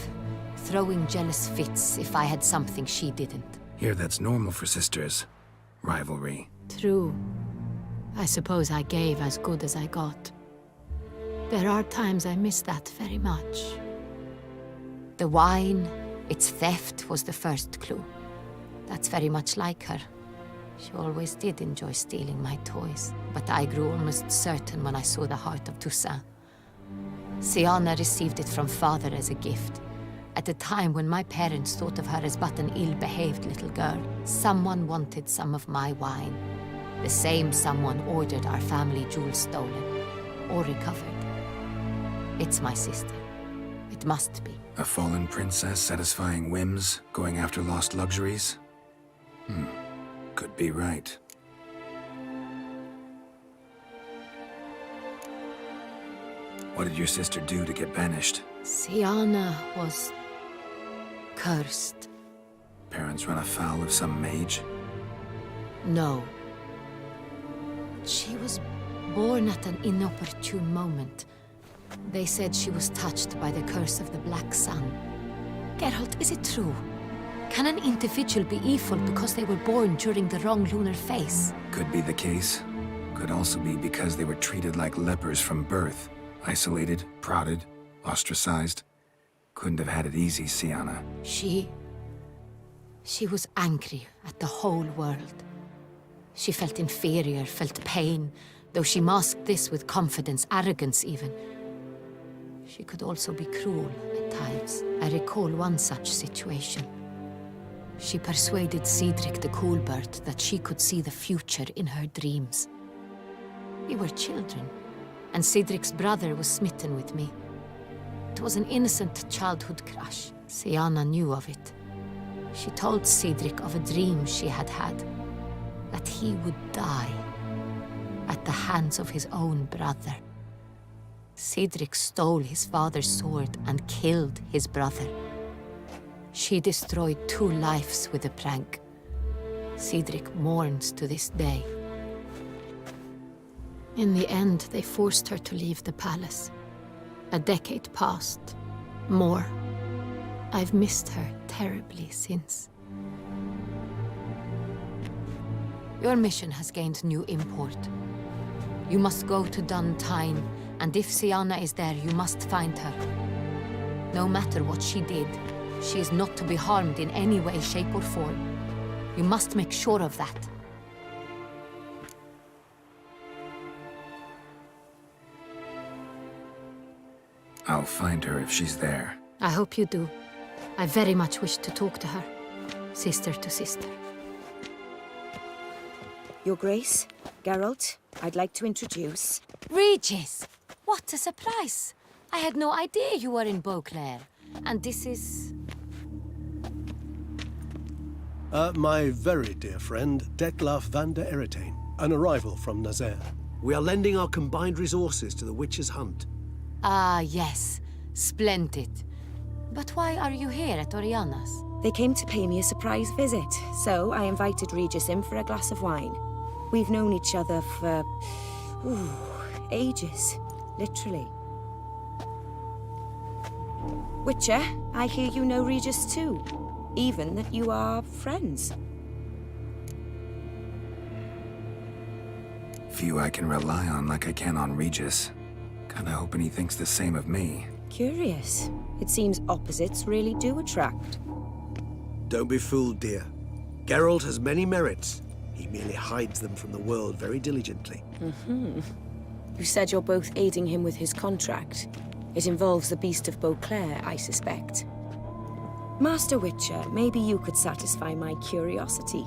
throwing jealous fits if I had something she didn't. Here, that's normal for sisters. Rivalry. True. I suppose I gave as good as I got. There are times I miss that very much. The wine, its theft, was the first clue. That's very much like her. She always did enjoy stealing my toys, but I grew almost certain when I saw the heart of Toussaint. Siana received it from father as a gift. At a time when my parents thought of her as but an ill-behaved little girl, someone wanted some of my wine. The same someone ordered our family jewels stolen, or recovered. It's my sister. It must be. A fallen princess satisfying whims, going after lost luxuries? Could be right. What did your sister do to get banished? Siana was cursed. Parents run afoul of some mage? No. She was born at an inopportune moment. They said she was touched by the curse of the Black Sun. Geralt, is it true? Can an individual be evil because they were born during the wrong lunar phase? Could be the case. Could also be because they were treated like lepers from birth. Isolated, prodded, ostracized. Couldn't have had it easy, Siana. She was angry at the whole world. She felt inferior, felt pain, though she masked this with confidence, arrogance even. She could also be cruel at times. I recall one such situation. She persuaded Cedric the Coolbird that she could see the future in her dreams. We were children, and Cedric's brother was smitten with me. It was an innocent childhood crush. Siana knew of it. She told Cedric of a dream she had had, that he would die at the hands of his own brother. Cedric stole his father's sword and killed his brother. She destroyed 2 lives with a prank. Cedric mourns to this day. In the end, they forced her to leave the palace. A decade passed. More. I've missed her terribly since. Your mission has gained new import. You must go to Duntine, and if Siana is there, you must find her. No matter what she did, she is not to be harmed in any way, shape, or form. You must make sure of that. I'll find her if she's there. I hope you do. I very much wish to talk to her. Sister to sister. Your Grace, Geralt, I'd like to introduce... Regis! What a surprise! I had no idea you were in Beauclair. And this is... My very dear friend, Detlef van der Eretain, an arrival from Nazaire. We are lending our combined resources to the Witch's Hunt. Ah, yes. Splendid. But why are you here at Oriana's? They came to pay me a surprise visit, so I invited Regis in for a glass of wine. We've known each other for... ages. Literally. Witcher, I hear you know Regis too. Even that you are friends. Few I can rely on like I can on Regis. Kinda hoping he thinks the same of me. Curious. It seems opposites really do attract. Don't be fooled, dear. Geralt has many merits. He merely hides them from the world very diligently. You said you're both aiding him with his contract. It involves the Beast of Beauclair, I suspect. Master Witcher, maybe you could satisfy my curiosity.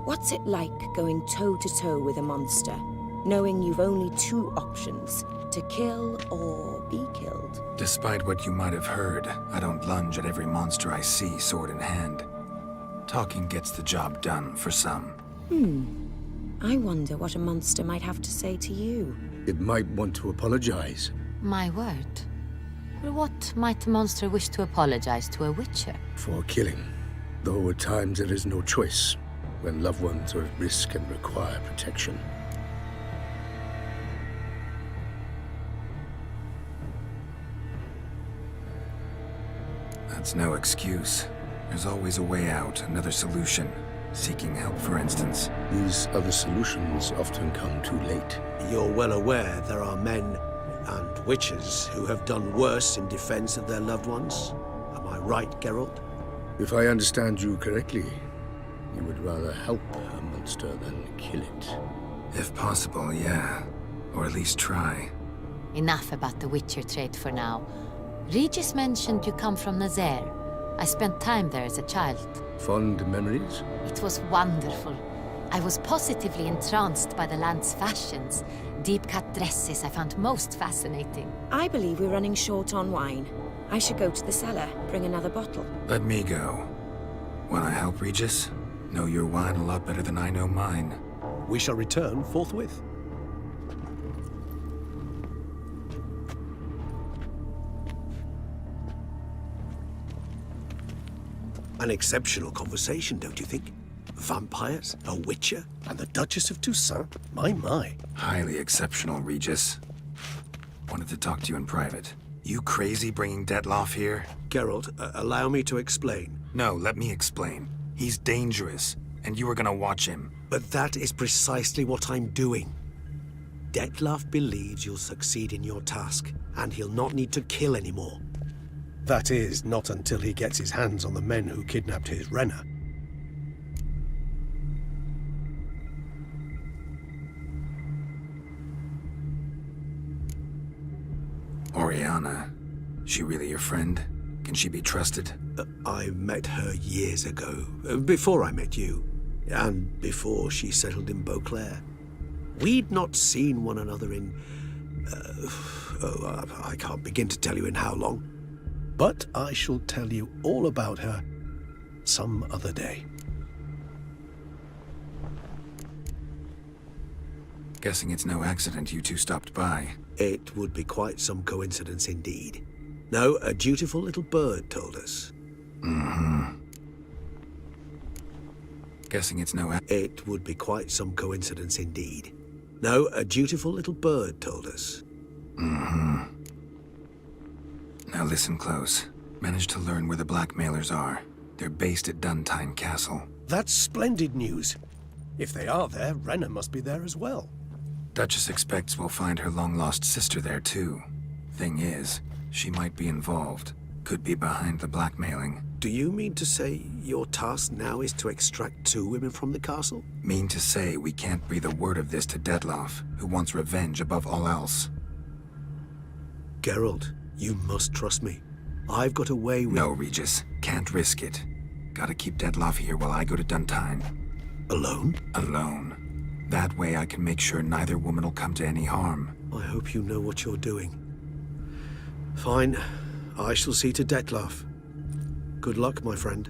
What's it like going toe-to-toe with a monster, knowing you've only two options, to kill or be killed? Despite what you might have heard, I don't lunge at every monster I see sword in hand. Talking gets the job done for some. I wonder what a monster might have to say to you. It might want to apologize. My word. For what might a monster wish to apologize to a witcher? For killing. Though at times there is no choice, when loved ones are at risk and require protection. That's no excuse. There's always a way out, another solution. Seeking help, for instance. These other solutions often come too late. You're well aware there are men and witches who have done worse in defense of their loved ones. Am I right, Geralt? If I understand you correctly, you would rather help a monster than kill it. If possible, yeah. Or at least try. Enough about the witcher trade for now. Regis mentioned you come from Nazaire. I spent time there as a child. Fond memories? It was wonderful. I was positively entranced by the land's fashions. Deep-cut dresses I found most fascinating. I believe we're running short on wine. I should go to the cellar, bring another bottle. Let me go. Wanna help, Regis? Know your wine a lot better than I know mine. We shall return forthwith. An exceptional conversation, don't you think? Vampires, a witcher, and the Duchess of Toussaint? My. Highly exceptional, Regis. Wanted to talk to you in private. You crazy bringing Detlef here? Geralt, allow me to explain. No, let me explain. He's dangerous, and you were gonna watch him. But that is precisely what I'm doing. Detlef believes you'll succeed in your task, and he'll not need to kill anymore. That is, not until he gets his hands on the men who kidnapped his Renna. Oriana. She really your friend? Can she be trusted? I met her years ago, before I met you, and before she settled in Beauclair. We'd not seen one another in... I can't begin to tell you in how long. But I shall tell you all about her some other day. Guessing it's no accident you two stopped by. It would be quite some coincidence indeed. No, a dutiful little bird told us. Guessing it's no It would be quite some coincidence indeed. No, a dutiful little bird told us. Now listen close. Managed to learn where the blackmailers are. They're based at Duntine Castle. That's splendid news. If they are there, Renna must be there as well. Duchess expects we'll find her long-lost sister there too. Thing is, she might be involved. Could be behind the blackmailing. Do you mean to say your task now is to extract 2 women from the castle? Mean to say we can't breathe a word of this to Detlef, who wants revenge above all else. Geralt, you must trust me. I've got a way with... No, Regis. Can't risk it. Gotta keep Detloff here while I go to Duntine. Alone? Alone. That way I can make sure neither woman will come to any harm. I hope you know what you're doing. Fine. I shall see to Detloff. Good luck, my friend.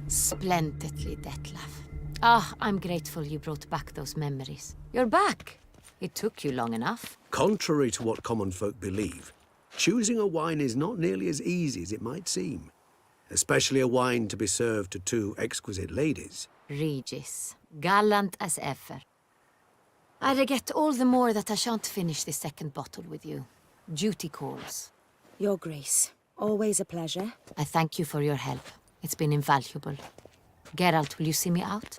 Splendidly, Detlaff. Ah, I'm grateful you brought back those memories. You're back. It took you long enough. Contrary to what common folk believe, choosing a wine is not nearly as easy as it might seem. Especially a wine to be served to two exquisite ladies. Regis, gallant as ever. I regret all the more that I shan't finish this second bottle with you. Duty calls. Your Grace, always a pleasure. I thank you for your help. It's been invaluable. Geralt, will you see me out?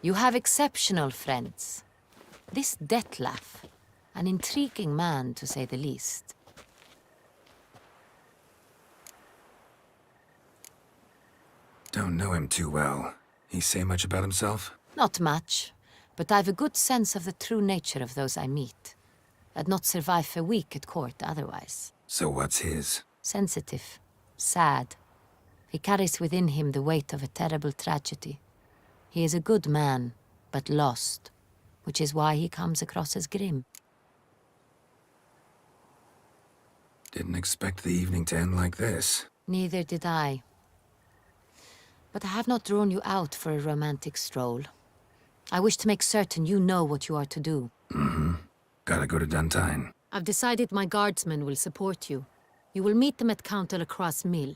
You have exceptional friends. This Detlaff, an intriguing man to say the least. Don't know him too well. He say much about himself? Not much, but I've a good sense of the true nature of those I meet. I'd not survive a week at court otherwise. So what's his? Sensitive, sad. He carries within him the weight of a terrible tragedy. He is a good man, but lost, which is why he comes across as grim. Didn't expect the evening to end like this. Neither did I. But I have not drawn you out for a romantic stroll. I wish to make certain you know what you are to do. Mm-hmm. Gotta go to Duntine. I've decided my guardsmen will support you. You will meet them at Count Delacroix' mill.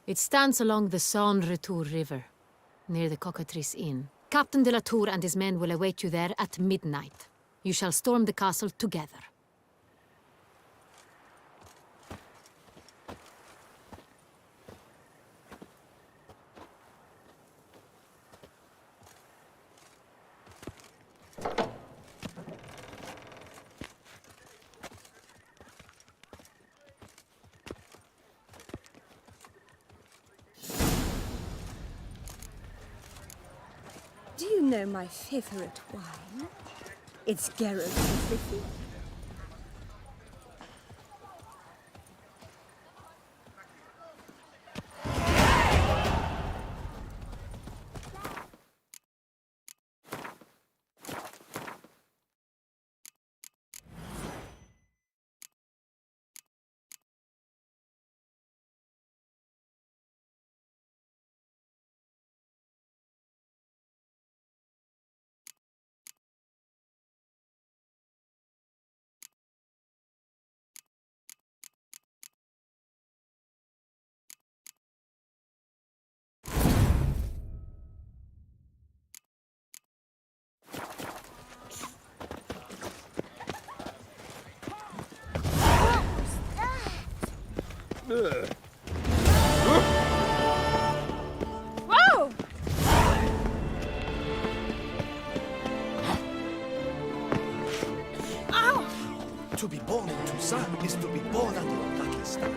It stands along the Saône-Retour River, near the Cockatrice Inn. Captain de la Tour and his men will await you there at midnight. You shall storm the castle together. Do you know my favorite wine? It's Geralt of Rivia. Whoa! Ow! To be born in Toussaint is to be born under a lucky star.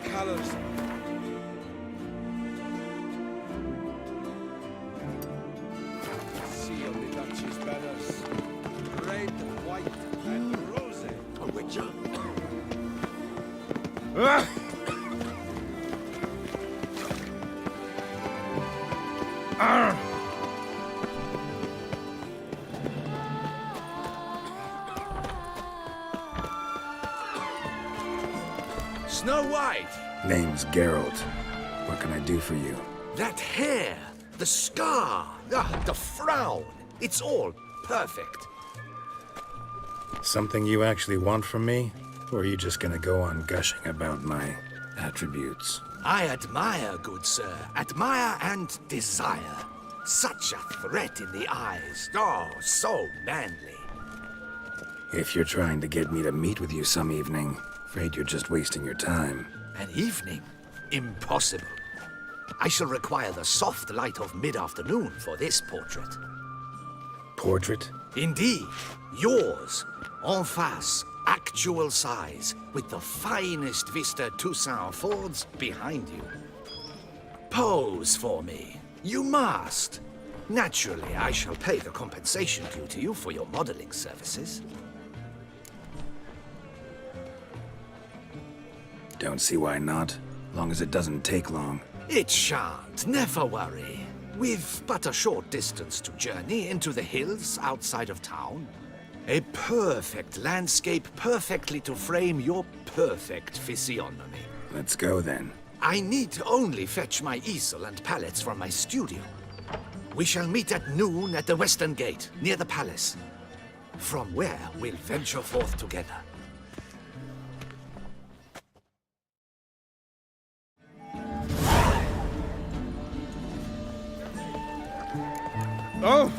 colours. See on the Duchy's banners. Red, white, and rosy. A witcher. Snow White! Name's Geralt. What can I do for you? That hair! The scar! The frown! It's all perfect. Something you actually want from me? Or are you just gonna go on gushing about my attributes? I admire, good sir. Admire and desire. Such a threat in the eyes. Oh, so manly. If you're trying to get me to meet with you some evening, afraid you're just wasting your time. An evening? Impossible. I shall require the soft light of mid-afternoon for this portrait. Portrait? Indeed. Yours. En face. Actual size. With the finest Vista Toussaint Fords behind you. Pose for me. You must. Naturally, I shall pay the compensation due to you for your modeling services. Don't see why not. Long as it doesn't take long. It shan't, never worry. We've but a short distance to journey into the hills outside of town. A perfect landscape perfectly to frame your perfect physiognomy. Let's go then. I need only fetch my easel and pallets from my studio. We shall meet at noon at the western gate, near the palace. From where we'll venture forth together. Oh!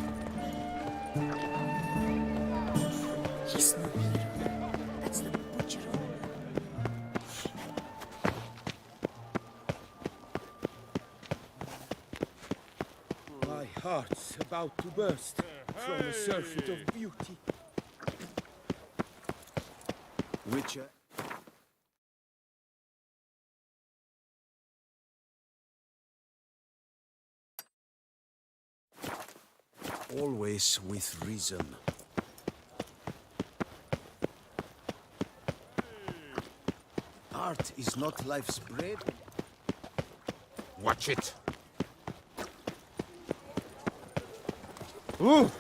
He's no hero. That's the butcher. My heart's about to burst from a surfeit of beauty. Witcher. Always with reason. Art is not life's bread. Watch it. Ooh!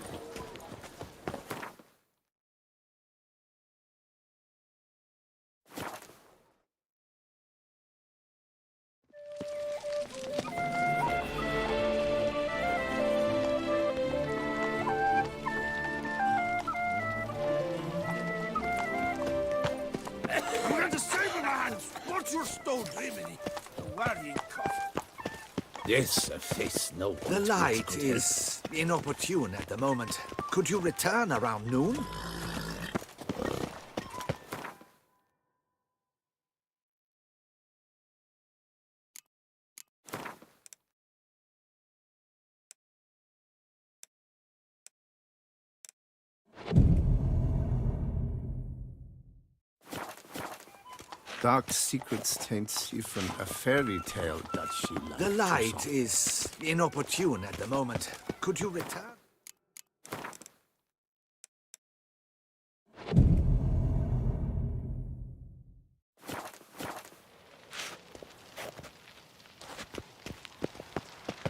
Yes, a face no. The light is inopportune at the moment. Could you return around noon? Dark secrets taint even a fairy tale that she liked. The light is inopportune at the moment. Could you return?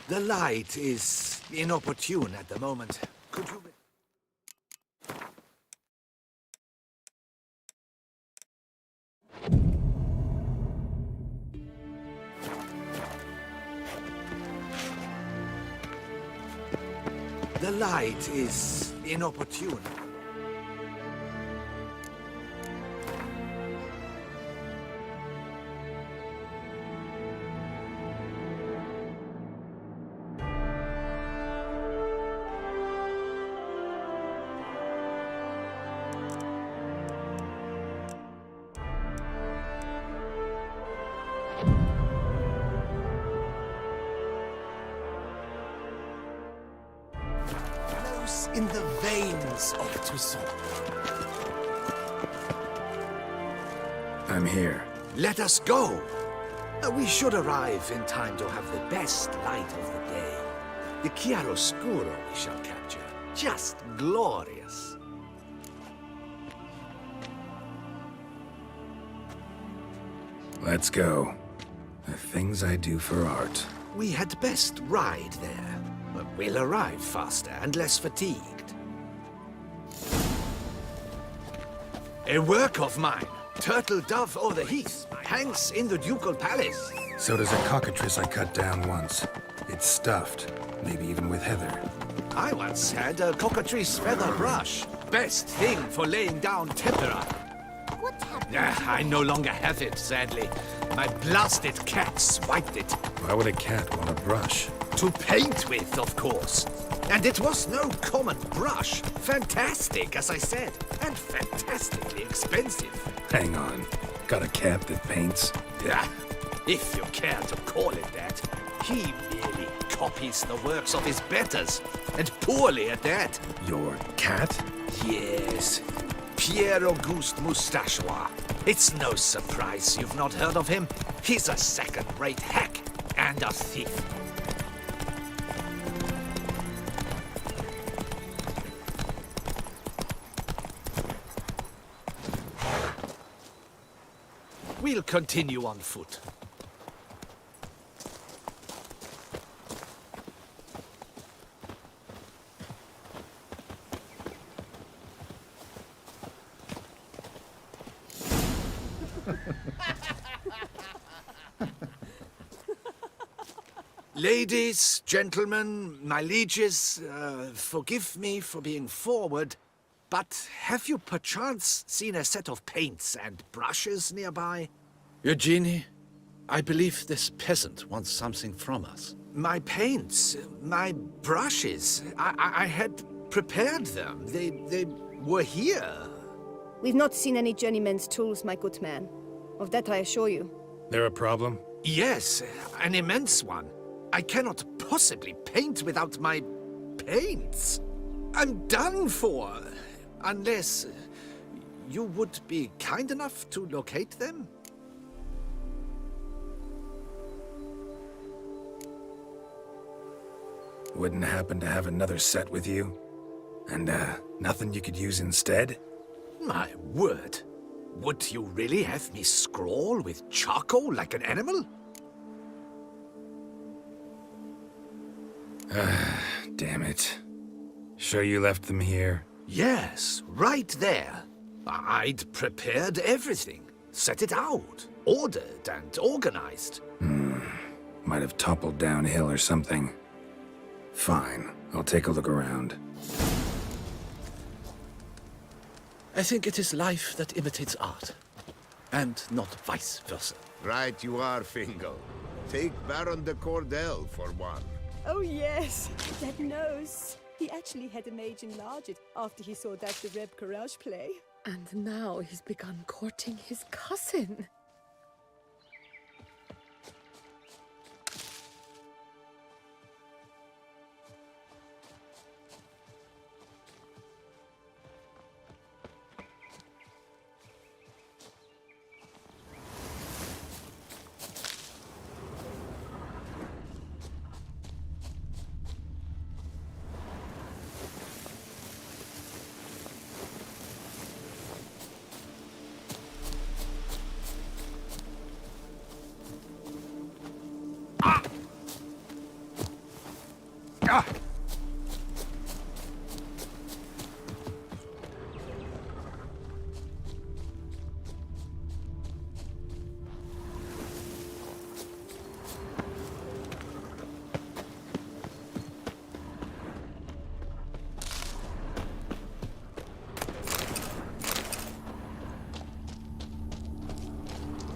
The light is inopportune at the moment. Could you... The light is inopportune. In the veins of Toussaint. I'm here. Let us go. We should arrive in time to have the best light of the day. The chiaroscuro we shall capture. Just glorious. Let's go. The things I do for art. We had best ride there. But we'll arrive faster and less fatigued. A work of mine. Turtle dove o'er the heath. Hangs in the ducal palace. So does a cockatrice I cut down once. It's stuffed, maybe even with heather. I once had a cockatrice feather brush. Best thing for laying down tempera. What happened? I no longer have it, sadly. My blasted cat swiped it. Why would a cat want a brush? To paint with, of course. And it was no common brush. Fantastic, as I said. And fantastically expensive. Hang on. Got a cat that paints? Yeah, if you care to call it that. He merely copies the works of his betters. And poorly at that. Your cat? Yes. Pierre-Auguste Moustachois. It's no surprise you've not heard of him. He's a second-rate hack and a thief. We'll continue on foot. Ladies, gentlemen, my lieges, forgive me for being forward, but have you perchance seen a set of paints and brushes nearby? Eugenie, I believe this peasant wants something from us. My paints, my brushes, I had prepared them. They were here. We've not seen any journeyman's tools, my good man. Of that I assure you. There a problem? Yes, an immense one. I cannot possibly paint without my paints. I'm done for. Unless you would be kind enough to locate them? Wouldn't happen to have another set with you? And, nothing you could use instead? My word. Would you really have me scrawl with charcoal like an animal? Damn it. Sure you left them here? Yes, right there. I'd prepared everything. Set it out. Ordered and organized. Might have toppled downhill or something. Fine. I'll take a look around. I think it is life that imitates art, and not vice versa. Right you are, Fingal. Take Baron de Cordel for one. Oh yes, that nose. He actually had a mage enlarge it after he saw that the Reb Courage play. And now he's begun courting his cousin.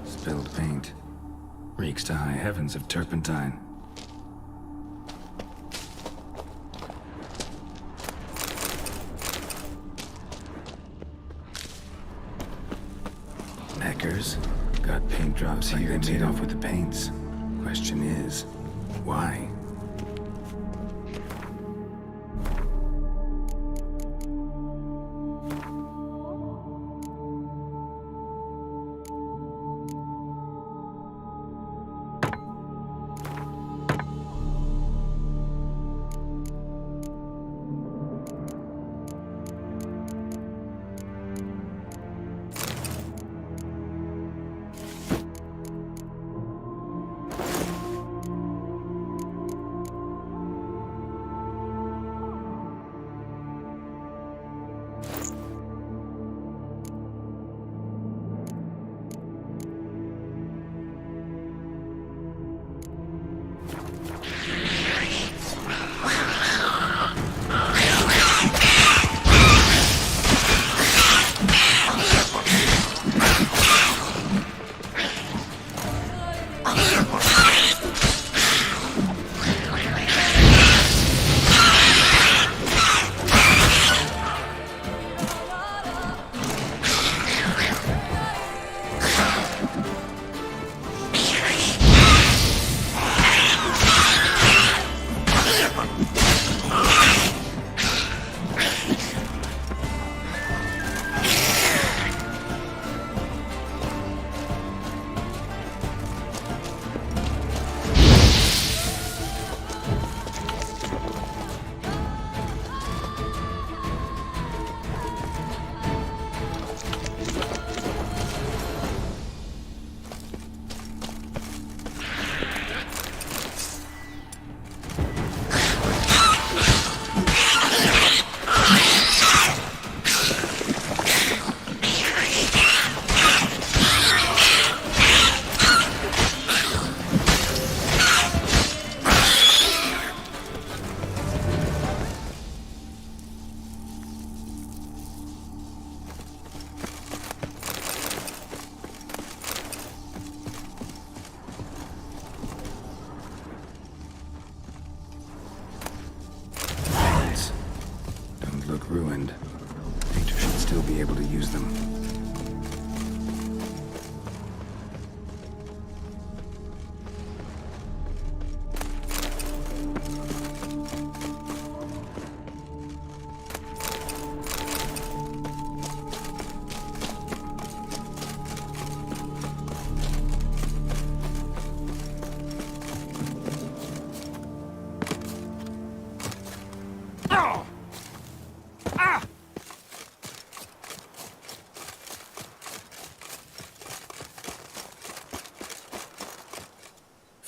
Spilled paint. Reeks to high heavens of turpentine. Hackers got paint drops like they made off with the paints. Question is, why?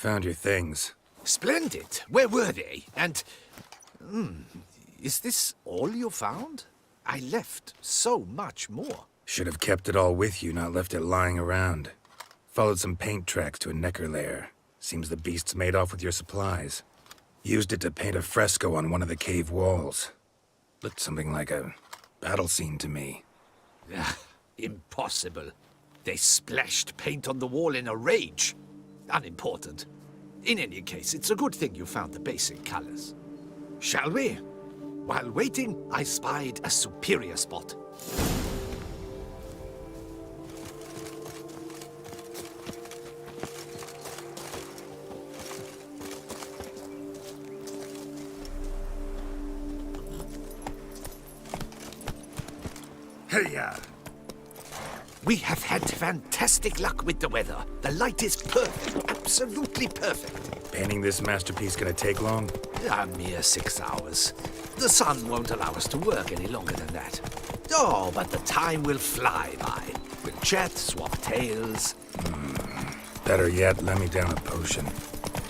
Found your things. Splendid. Where were they? And... is this all you found? I left so much more. Should have kept it all with you, not left it lying around. Followed some paint tracks to a necker lair. Seems the beast's made off with your supplies. Used it to paint a fresco on one of the cave walls. Looked something like a battle scene to me. Impossible. They splashed paint on the wall in a rage. Unimportant. In any case, it's a good thing you found the basic colors. Shall we? While waiting, I spied a superior spot. Hey-ya! We have had fantastic luck with the weather. The light is perfect, absolutely perfect. Painting this masterpiece gonna take long? A mere 6 hours. The sun won't allow us to work any longer than that. Oh, but the time will fly by. We'll chat, swap tales. Better yet, let me down a potion.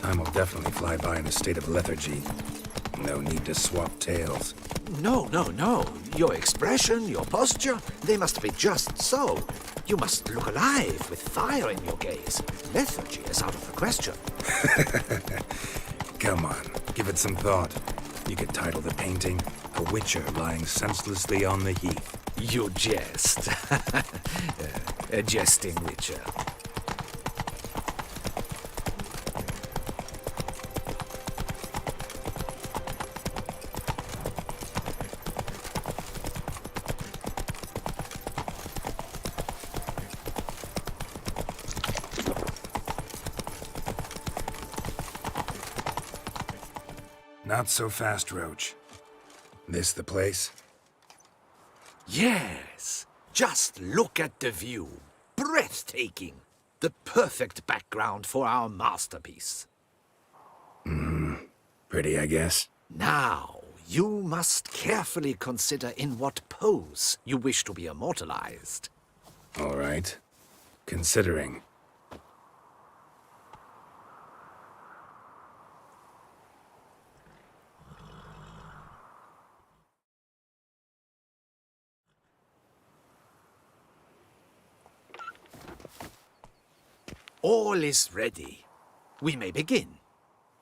Time will definitely fly by in a state of lethargy. No need to swap tales. No. Your expression, your posture, they must be just so. You must look alive with fire in your gaze. Lethargy is out of the question. Come on, give it some thought. You could title the painting, A Witcher Lying Senselessly on the Heath. You jest. A jesting witcher. Not so fast, Roach. This the place? Yes. Just look at the view. Breathtaking. The perfect background for our masterpiece. Pretty, I guess. Now, you must carefully consider in what pose you wish to be immortalized. All right. Considering. All is ready. We may begin.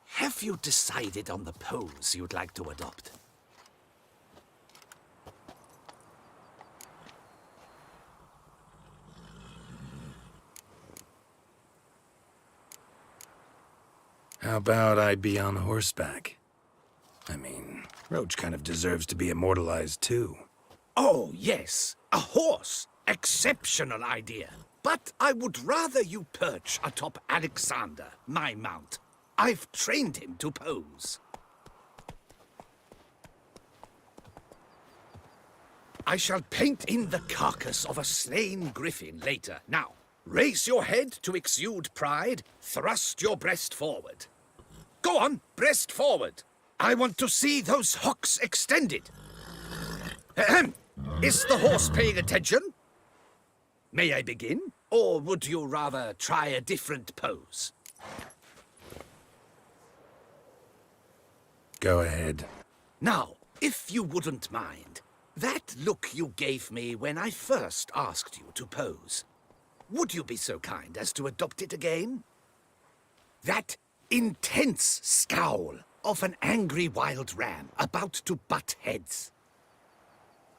Have you decided on the pose you'd like to adopt? How about I be on horseback? I mean, Roach kind of deserves to be immortalized too. Oh, yes. A horse. Exceptional idea. But I would rather you perch atop Alexander, my mount. I've trained him to pose. I shall paint in the carcass of a slain griffin later. Now, raise your head to exude pride. Thrust your breast forward. Go on, breast forward. I want to see those hocks extended. Ahem. Is the horse paying attention? May I begin? Or would you rather try a different pose? Go ahead. Now, if you wouldn't mind, that look you gave me when I first asked you to pose, would you be so kind as to adopt it again? That intense scowl of an angry wild ram about to butt heads.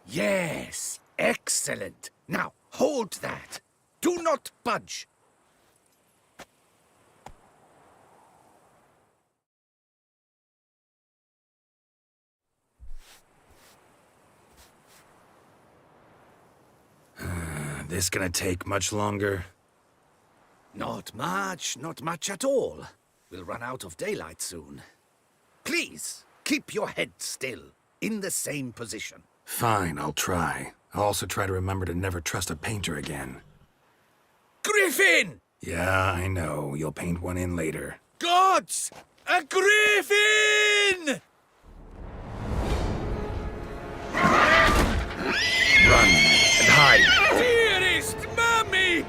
Yes, excellent. Now, hold that. Do not budge. This gonna take much longer? Not much at all. We'll run out of daylight soon. Please, keep your head still, in the same position. Fine, I'll try. I'll also try to remember to never trust a painter again. Griffin! Yeah, I know. You'll paint one in later. Gods! A griffin! Run and hide! Dearest Mummy!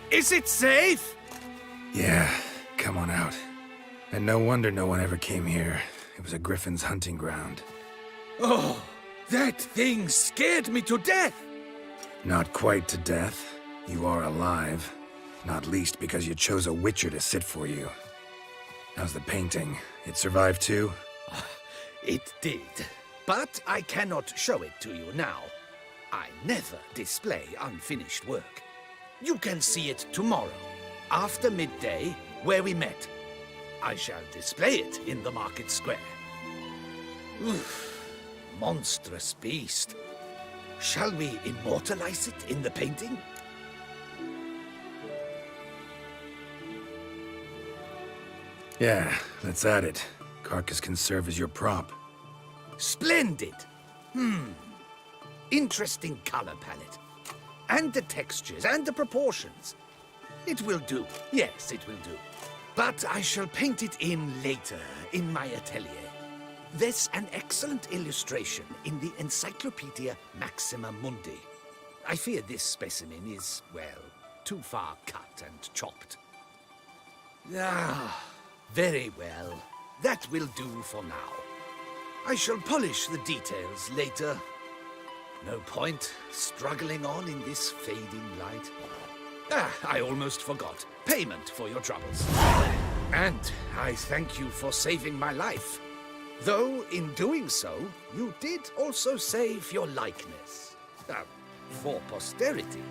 Is it safe? Yeah, come on out. And no wonder no one ever came here. It was a griffin's hunting ground. Oh, that thing scared me to death! Not quite to death. You are alive. Not least because you chose a witcher to sit for you. How's the painting? It survived too? It did. But I cannot show it to you now. I never display unfinished work. You can see it tomorrow, after midday, where we met. I shall display it in the market square. Oof, monstrous beast. Shall we immortalize it in the painting? Yeah, let's add it. Carcass can serve as your prop. Splendid! Interesting color palette. And the textures and the proportions. It will do. Yes, it will do. But I shall paint it in later, in my atelier. There's an excellent illustration in the Encyclopedia Maxima Mundi. I fear this specimen is, well, too far cut and chopped. Ah, very well. That will do for now. I shall polish the details later. No point struggling on in this fading light. Ah, I almost forgot. Payment for your troubles. And I thank you for saving my life. Though, in doing so, you did also save your likeness. For posterity.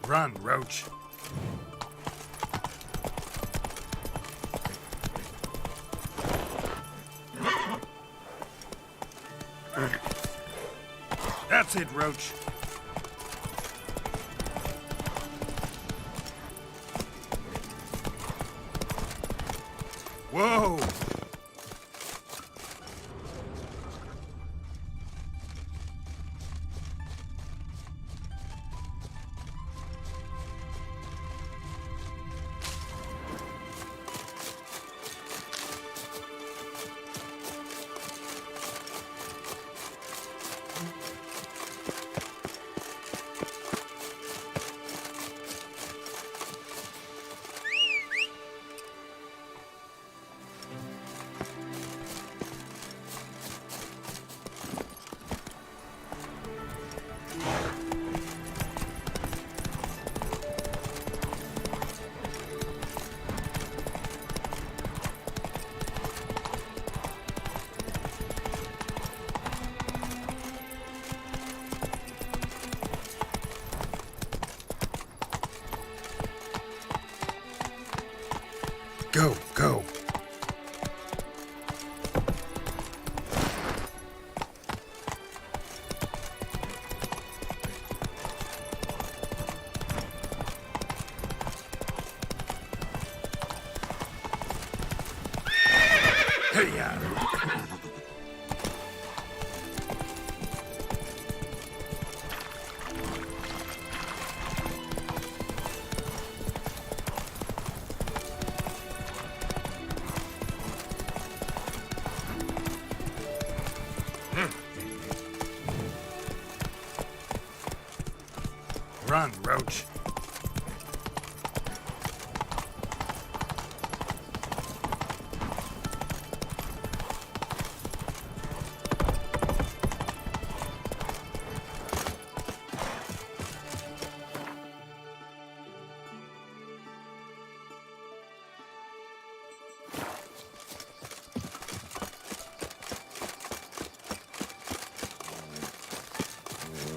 Run, Roach. That's it, Roach. Whoa! Go, go. Hey-ya. Run, Roach.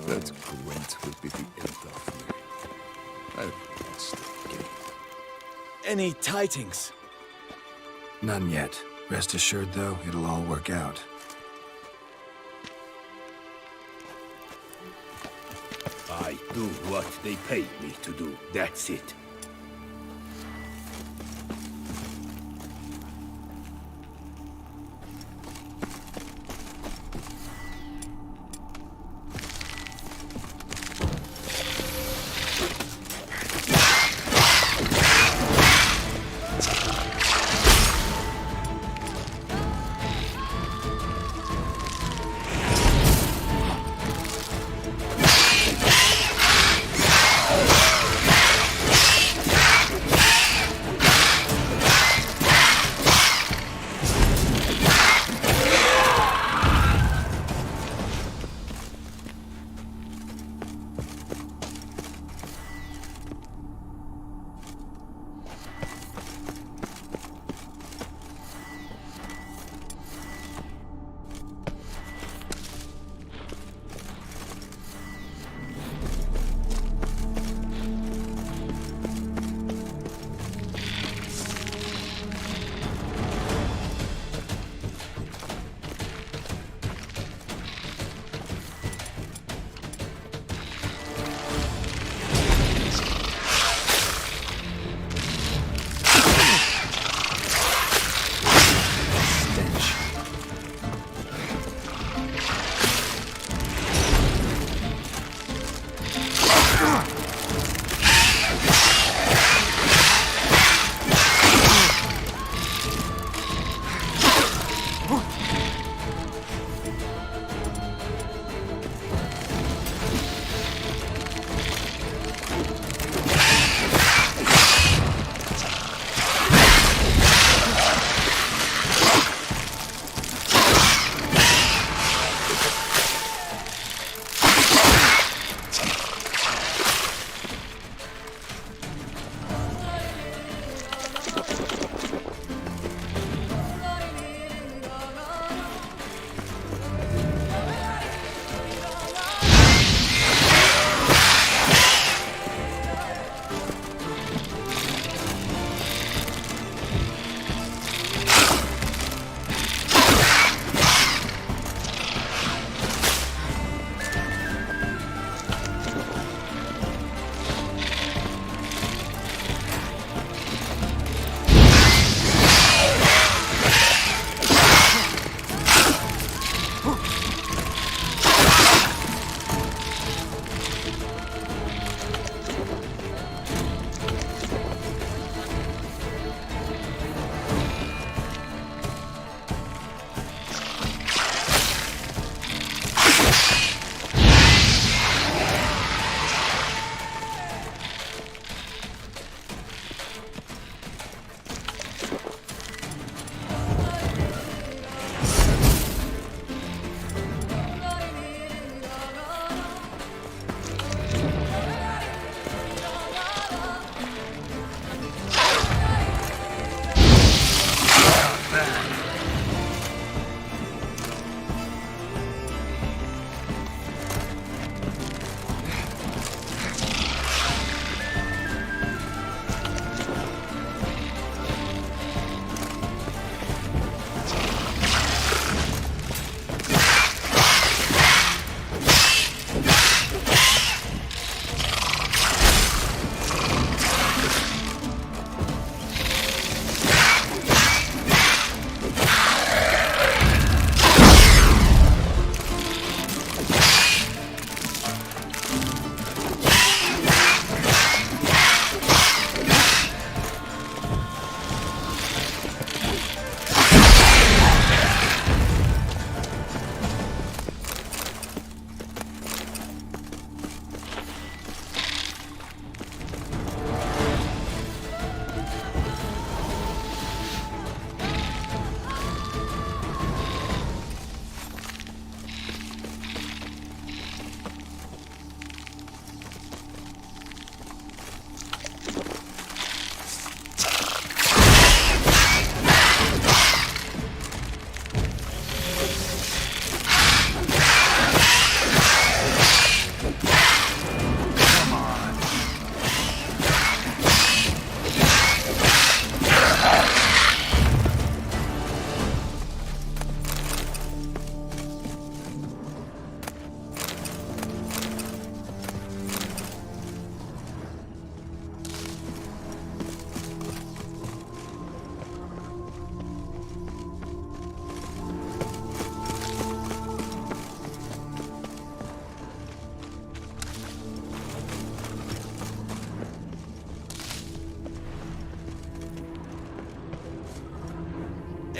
That Gwent will be the end of me. I've lost the game. Any tidings? None yet. Rest assured, though, it'll all work out. I do what they paid me to do. That's it.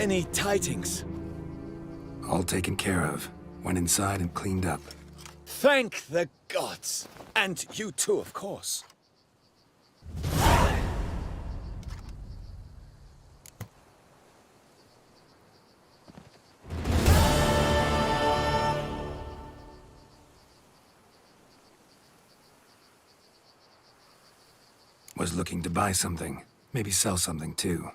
Any tidings? All taken care of. Went inside and cleaned up. Thank the gods. And you too, of course. Was looking to buy something. Maybe sell something too.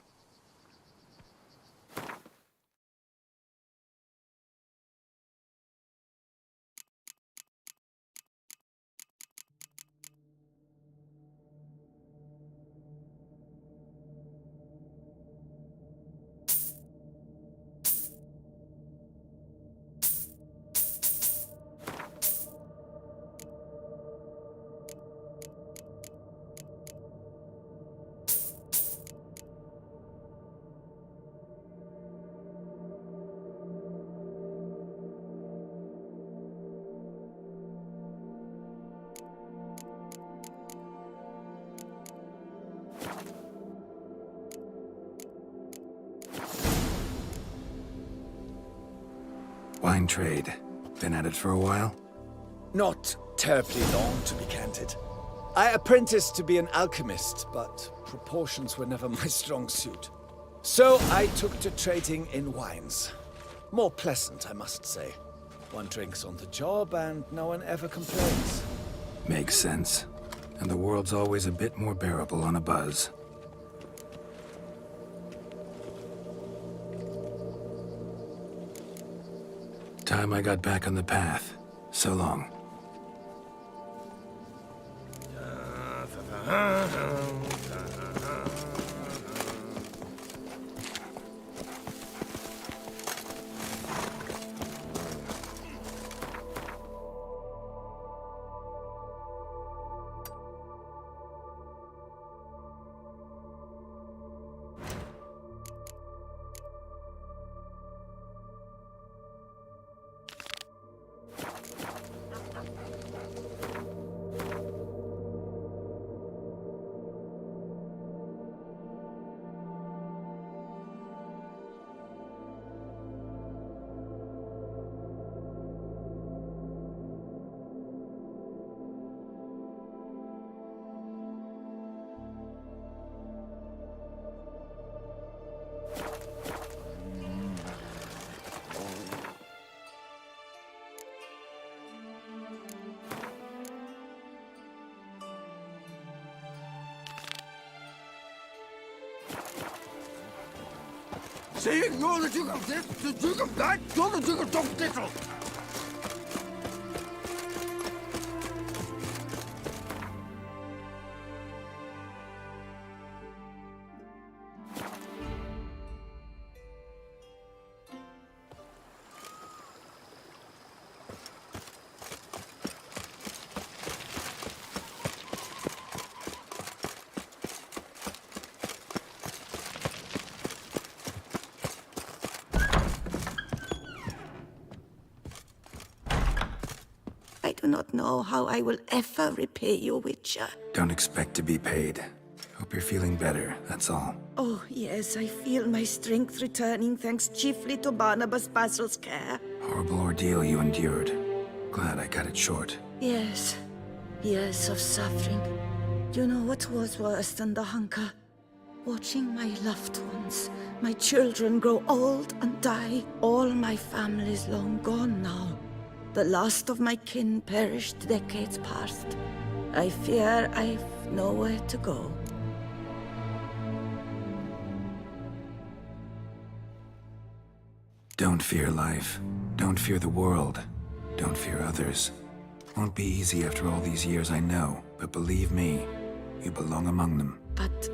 Wine trade. Been at it for a while? Not terribly long, to be candid. I apprenticed to be an alchemist, but proportions were never my strong suit. So I took to trading in wines. More pleasant, I must say. One drinks on the job and no one ever complains. Makes sense. And the world's always a bit more bearable on a buzz. Time I got back on the path. So long. Se you're the Duke of this, the Duke of that, you're the Duke of Dog Tittle. I do not know how I will ever repay you, Witcher. Don't expect to be paid. Hope you're feeling better, that's all. Oh, yes, I feel my strength returning thanks chiefly to Barnabas Basil's care. Horrible ordeal you endured. Glad I cut it short. Yes, years of suffering. You know what was worse than the hunger? Watching my loved ones, my children grow old and die. All my family's long gone now. The last of my kin perished decades past. I fear I've nowhere to go. Don't fear life. Don't fear the world. Don't fear others. Won't be easy after all these years, I know. But believe me, you belong among them. But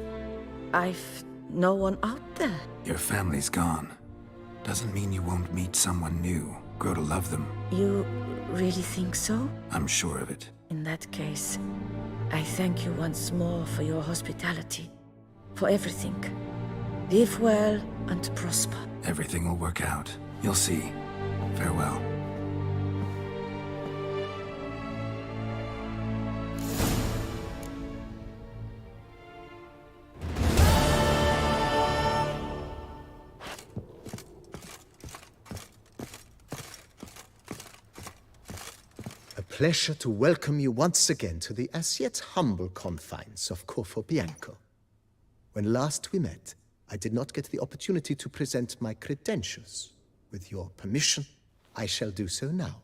I've no one out there. Your family's gone. Doesn't mean you won't meet someone new. Grow to love them. You really think so? I'm sure of it. In that case, I thank you once more for your hospitality. For everything. Live well and prosper. Everything will work out. You'll see. Farewell. pleasure to welcome you once again to the as yet humble confines of Corfo Bianco. When last we met, I did not get the opportunity to present my credentials. With your permission, I shall do so now.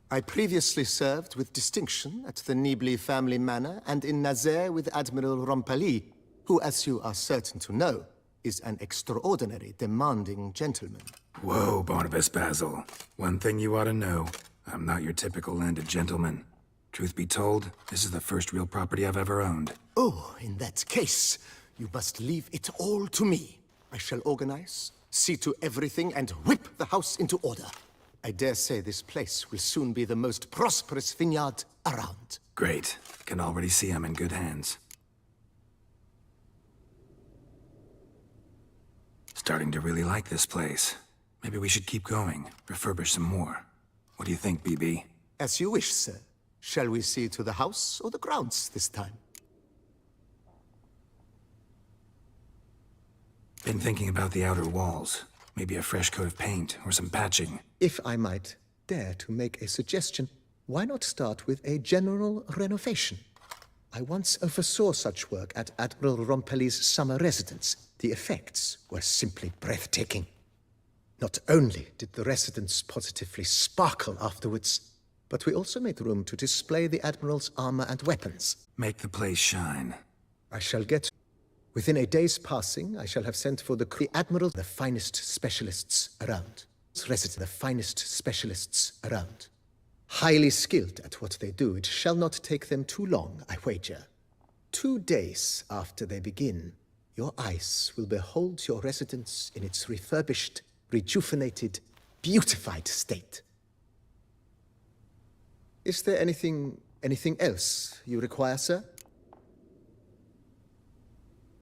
I previously served with distinction at the Nibli family manor and in Nazaire with Admiral Rompali, who, as you are certain to know, is an extraordinary, demanding gentleman. Whoa, Barnabas Basil. One thing you ought to know. I'm not your typical landed gentleman. Truth be told, this is the first real property I've ever owned. Oh, in that case, you must leave it all to me. I shall organize, see to everything, and whip the house into order. I dare say this place will soon be the most prosperous vineyard around. Great. Can already see I'm in good hands. Starting to really like this place. Maybe we should keep going, refurbish some more. What do you think, BB? As you wish, sir. Shall we see to the house or the grounds this time? Been thinking about the outer walls. Maybe a fresh coat of paint or some patching. If I might dare to make a suggestion, why not start with a general renovation? I once oversaw such work at Admiral Rompeli's summer residence. The effects were simply breathtaking. Not only did the residence positively sparkle afterwards, but we also made room to display the Admiral's armor and weapons. Make the place shine. I shall get... Within a day's passing, I shall have sent for the Admiral, the finest specialists around. The finest specialists around. Highly skilled at what they do, it shall not take them too long, I wager. 2 days after they begin, your eyes will behold your residence in its refurbished, rejuvenated, beautified state. Is there anything else you require, sir?